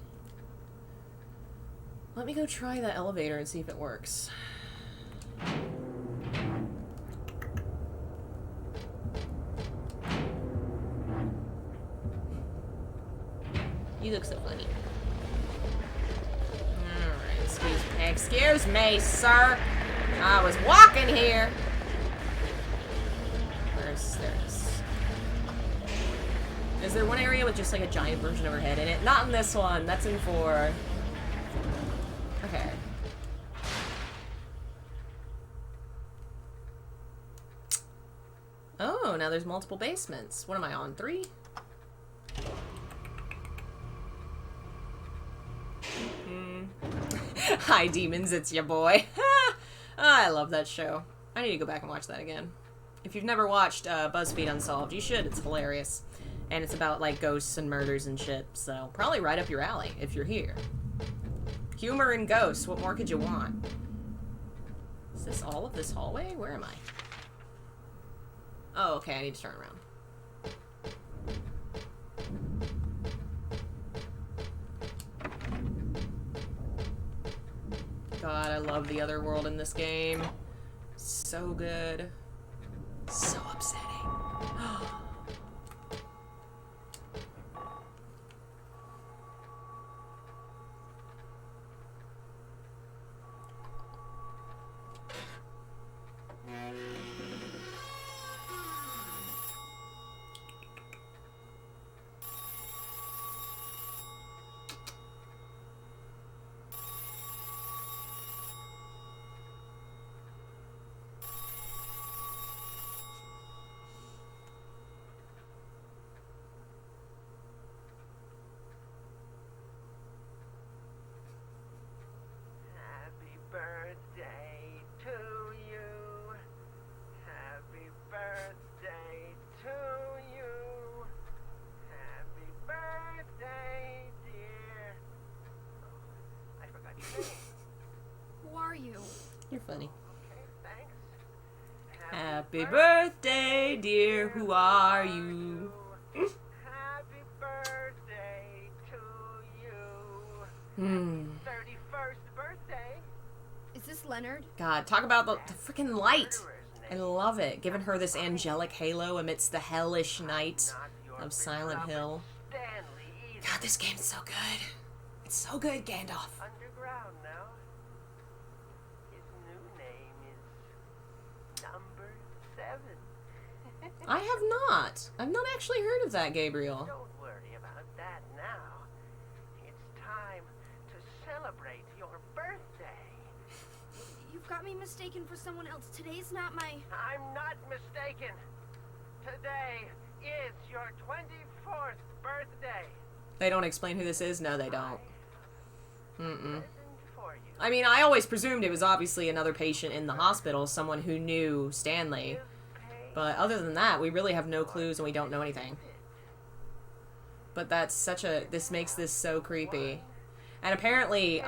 Let me go try the elevator and see if it works. You look so funny. Excuse me, sir. I was walking here. Where's this? Is there one area with just like a giant version of her head in it? Not in this one. That's in 4. Okay. Oh, now there's multiple basements. What am I on? 3? Hi, demons, it's your boy. I love that show. I need to go back and watch that again. If you've never watched BuzzFeed Unsolved, you should. It's hilarious. And it's about, like, ghosts and murders and shit. So, probably right up your alley if you're here. Humor and ghosts. What more could you want? Is this all of this hallway? Where am I? Oh, okay. I need to turn around. God, I love the other world in this game. So good. So upsetting. Happy birthday to you. Happy birthday to you. Happy birthday, dear. Oh, I forgot your name. Who are you? You're funny. Okay, thanks. Happy birthday, dear. Who are you? Happy birthday to you. 31st birthday. Is this Leonard? God, talk about the freaking light. I love it. Giving her this angelic halo amidst the hellish night of Silent Hill. God, this game's so good. It's so good, Gandalf. Underground now. His new name is Number 7. I have not. I've not actually heard of that, Gabriel. Don't worry about that now. It's time to celebrate your birthday. You've got me mistaken for someone else. Today's not my... I'm not mistaken. Today is your 24th birthday. They don't explain who this is? No, they don't. Mm-mm. Present for you. I mean, I always presumed it was obviously another patient in the hospital, someone who knew Stanley. But other than that, we really have no clues and we don't know anything. But that's such a... This makes this so creepy. And apparently,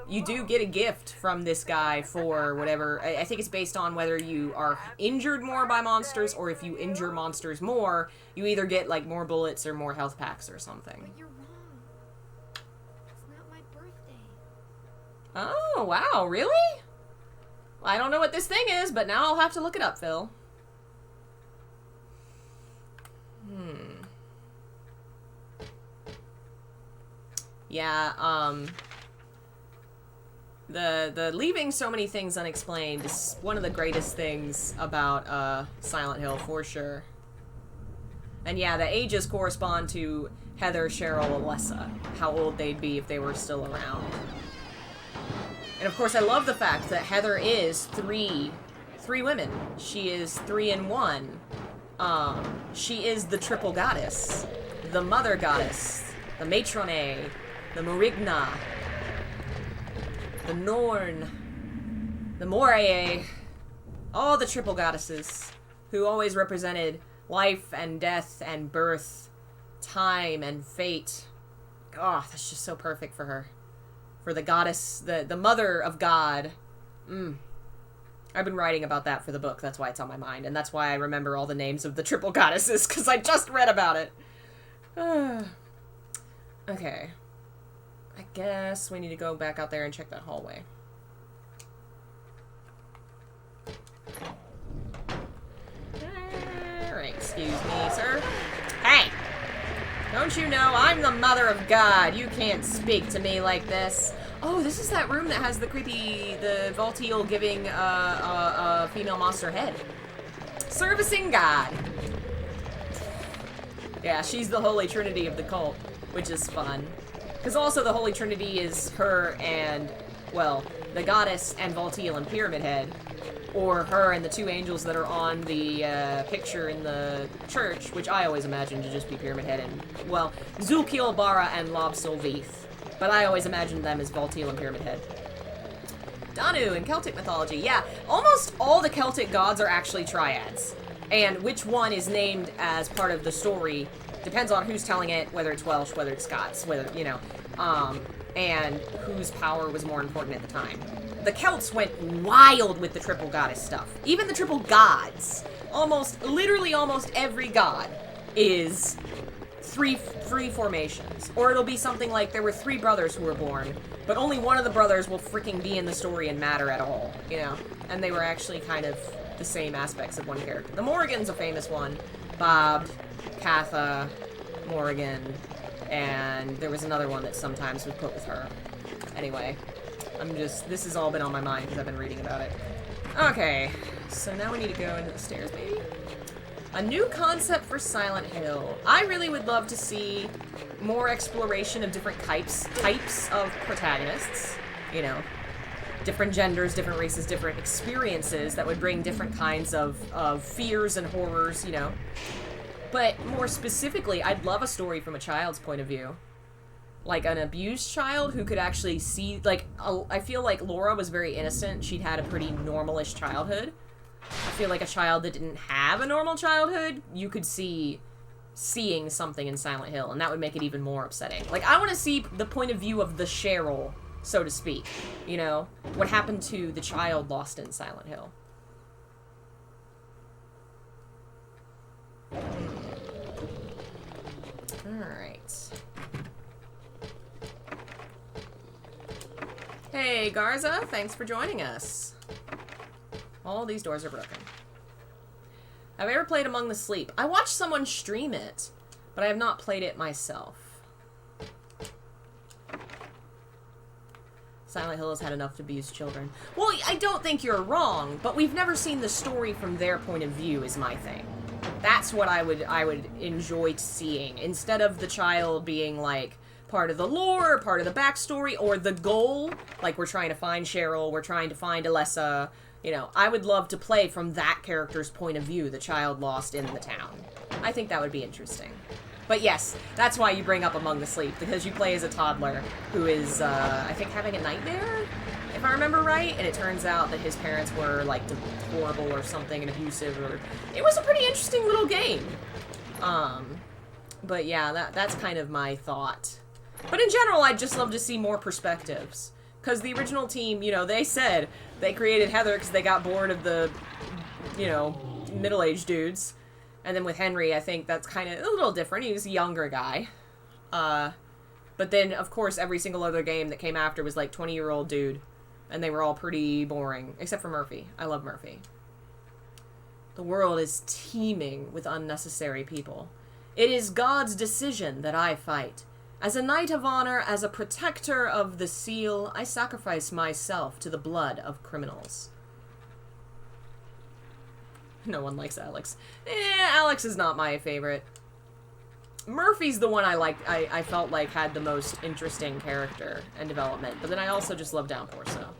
you do get a gift from this guy for whatever... I think it's based on whether you are injured more by monsters or if you injure monsters more, you either get, like, more bullets or more health packs or something. But you're wrong. It's not my birthday. Oh, wow, really? Well, I don't know what this thing is, but now I'll have to look it up, Phil. Yeah, the leaving so many things unexplained is one of the greatest things about, Silent Hill, for sure. And yeah, the ages correspond to Heather, Cheryl, Alessa, how old they'd be if they were still around. And of course, I love the fact that Heather is three women. She is 3 in 1. She is the triple goddess, the mother goddess, the matrone, the Morigna, the Norn, the Morae, all the triple goddesses who always represented life and death and birth, time and fate. Oh, that's just so perfect for her. For the goddess, the mother of God. I've been writing about that for the book, that's why it's on my mind, and that's why I remember all the names of the triple goddesses, because I just read about it. Okay. I guess we need to go back out there and check that hallway. Alright, excuse me, sir. Hey! Don't you know I'm the mother of God? You can't speak to me like this. Oh, this is that room that has the Volteal giving a female monster head. Servicing God. Yeah, she's the Holy Trinity of the cult, which is fun. Because also the Holy Trinity is her and, well, the goddess and Volteal and Pyramid Head. Or her and the two angels that are on the picture in the church, which I always imagine to just be Pyramid Head and, well, Zulkil Bara and Lob Solvith. But I always imagined them as Volteal and Pyramid Head. Danu in Celtic mythology. Yeah, almost all the Celtic gods are actually triads. And which one is named as part of the story depends on who's telling it, whether it's Welsh, whether it's Scots, whether, you know, and whose power was more important at the time. The Celts went wild with the triple goddess stuff. Even the triple gods. Literally almost every god is three formations. Or it'll be something like there were 3 brothers who were born, but only one of the brothers will freaking be in the story and matter at all, you know? And they were actually kind of the same aspects of one character. The Morrigan's a famous one. Bob, Katha, Morrigan, and there was another one that sometimes was put with her. Anyway, this has all been on my mind because I've been reading about it. Okay, so now we need to go into the stairs, maybe? A new concept for Silent Hill. I really would love to see more exploration of different types of protagonists. You know, different genders, different races, different experiences that would bring different kinds of fears and horrors, you know. But more specifically, I'd love a story from a child's point of view. Like an abused child who could actually see, like, I feel like Laura was very innocent. She'd had a pretty normalish childhood. I feel like a child that didn't have a normal childhood, you could see seeing something in Silent Hill, and that would make it even more upsetting. Like, I want to see the point of view of the Cheryl, so to speak. You know? What happened to the child lost in Silent Hill. Alright. Hey, Garza, thanks for joining us. All these doors are broken. Have I ever played Among the Sleep? I watched someone stream it, but I have not played it myself. Silent Hill has had enough to abuse children. Well, I don't think you're wrong, but we've never seen the story from their point of view is my thing. That's what I would enjoy seeing, instead of the child being like part of the lore, part of the backstory, or the goal. Like, we're trying to find Cheryl, we're trying to find Alessa. You know, I would love to play from that character's point of view, the child lost in the town. I think that would be interesting. But yes, that's why you bring up Among the Sleep, because you play as a toddler who is, I think, having a nightmare, if I remember right, and it turns out that his parents were, like, horrible or something and abusive, or... It was a pretty interesting little game. But yeah, that's kind of my thought. But in general, I'd just love to see more perspectives. Because the original team, you know, they said they created Heather because they got bored of the, you know, middle-aged dudes. And then with Henry, I think that's kind of a little different. He was a younger guy. But then, of course, every single other game that came after was like 20-year-old dude. And they were all pretty boring. Except for Murphy. I love Murphy. The world is teeming with unnecessary people. It is God's decision that I fight. As a knight of honor, as a protector of the seal, I sacrifice myself to the blood of criminals. No one likes Alex. Alex is not my favorite. Murphy's the one I felt like had the most interesting character and development, but then I also just love Downpour, so.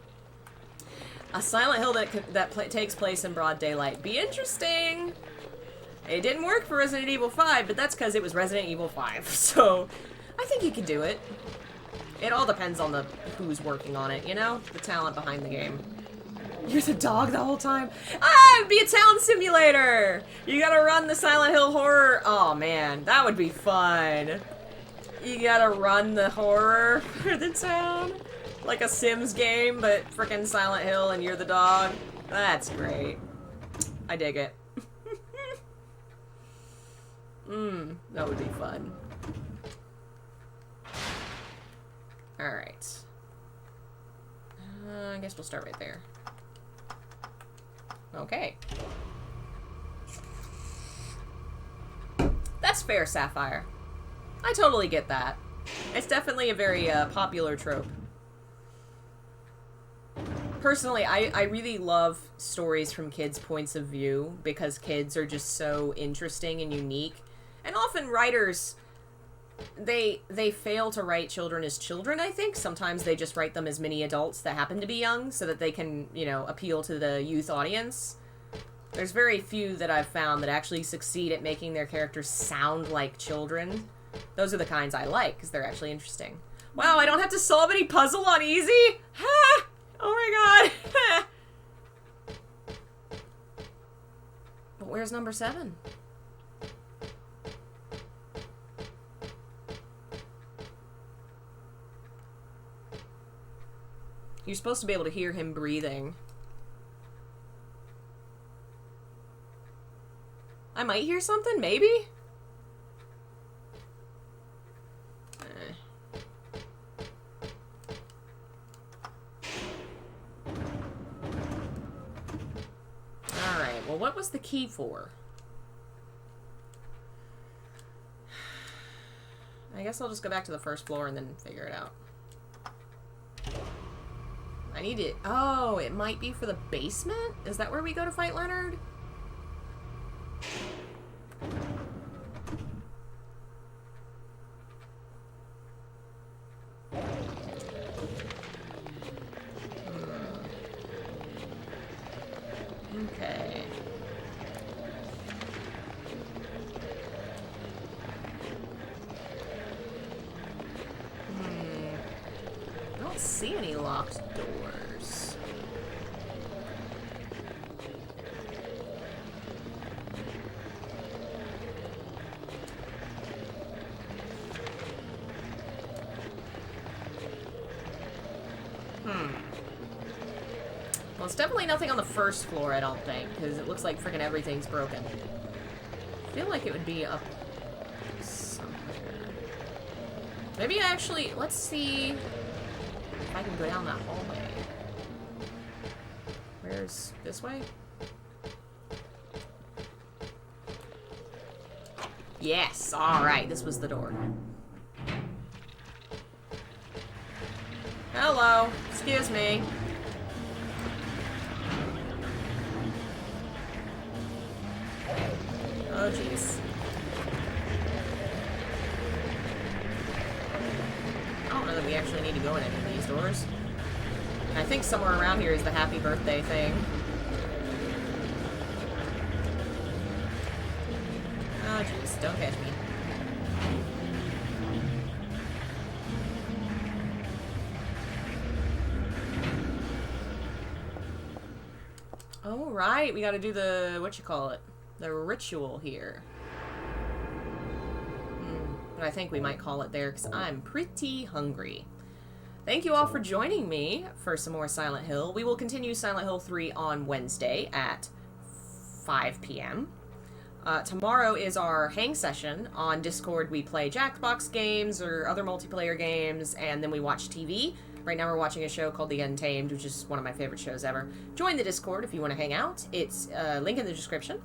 A Silent Hill that takes place in broad daylight. Be interesting! It didn't work for Resident Evil 5, but that's because it was Resident Evil 5, so... I think you could do it. It all depends on who's working on it, you know? The talent behind the game. You're the dog the whole time? Ah, it'd be a town simulator! You gotta run the Silent Hill horror. Oh man, that would be fun. You gotta run the horror for the town. Like a Sims game, but frickin' Silent Hill and you're the dog. That's great. I dig it. That would be fun. Alright. I guess we'll start right there. Okay. That's fair, Sapphire. I totally get that. It's definitely a very popular trope. Personally, I really love stories from kids' points of view because kids are just so interesting and unique. And often writers, they fail to write children as children, I think. Sometimes they just write them as mini adults that happen to be young so that they can, you know, appeal to the youth audience. There's very few that I've found that actually succeed at making their characters sound like children. Those are the kinds I like because they're actually interesting. Wow, I don't have to solve any puzzle on easy? Ha! Oh my god! But where's number 7? You're supposed to be able to hear him breathing. I might hear something, maybe? Alright, well, what was the key for? I guess I'll just go back to the first floor and then figure it out. I need it. Oh, it might be for the basement? Is that where we go to fight Leonard? Okay. I don't see any locked doors. Well, it's definitely nothing on the first floor, I don't think, because it looks like freaking everything's broken. I feel like it would be up somewhere. Maybe actually, let's see if I can go down that hallway. Where's this way? Yes, alright, this was the door. Hello, excuse me. Oh, jeez. I don't know that we actually need to go in any of these doors. I think somewhere around here is the happy birthday thing. Oh, jeez. Don't catch me. Oh, right. We gotta do the... whatchamacallit? The ritual here. But I think we might call it there because I'm pretty hungry. Thank you all for joining me for some more Silent Hill. We will continue Silent Hill 3 on Wednesday at 5 p.m. Tomorrow is our hang session. On Discord, we play Jackbox games or other multiplayer games, and then we watch TV. Right now we're watching a show called The Untamed, which is one of my favorite shows ever. Join the Discord if you want to hang out. It's link in the description.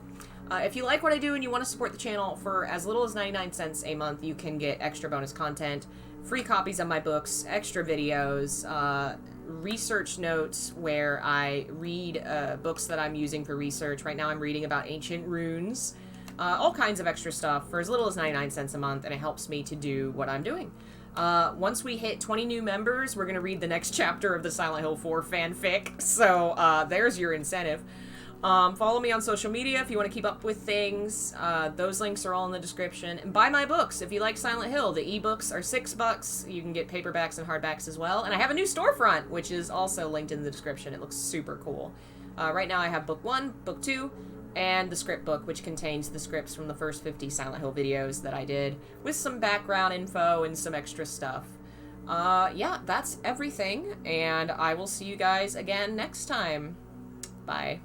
If you like what I do and you want to support the channel for as little as 99 cents a month, you can get extra bonus content, free copies of my books, extra videos, research notes where I read books that I'm using for research. Right now I'm reading about ancient runes, all kinds of extra stuff for as little as 99 cents a month, and it helps me to do what I'm doing. Once we hit 20 new members, we're going to read the next chapter of the Silent Hill 4 fanfic, so there's your incentive. Follow me on social media if you want to keep up with things. Those links are all in the description. And buy my books if you like Silent Hill. The ebooks are $6. You can get paperbacks and hardbacks as well. And I have a new storefront, which is also linked in the description. It looks super cool. Right now I have book 1, book 2, and the script book, which contains the scripts from the first 50 Silent Hill videos that I did, with some background info and some extra stuff. Yeah, that's everything, and I will see you guys again next time. Bye.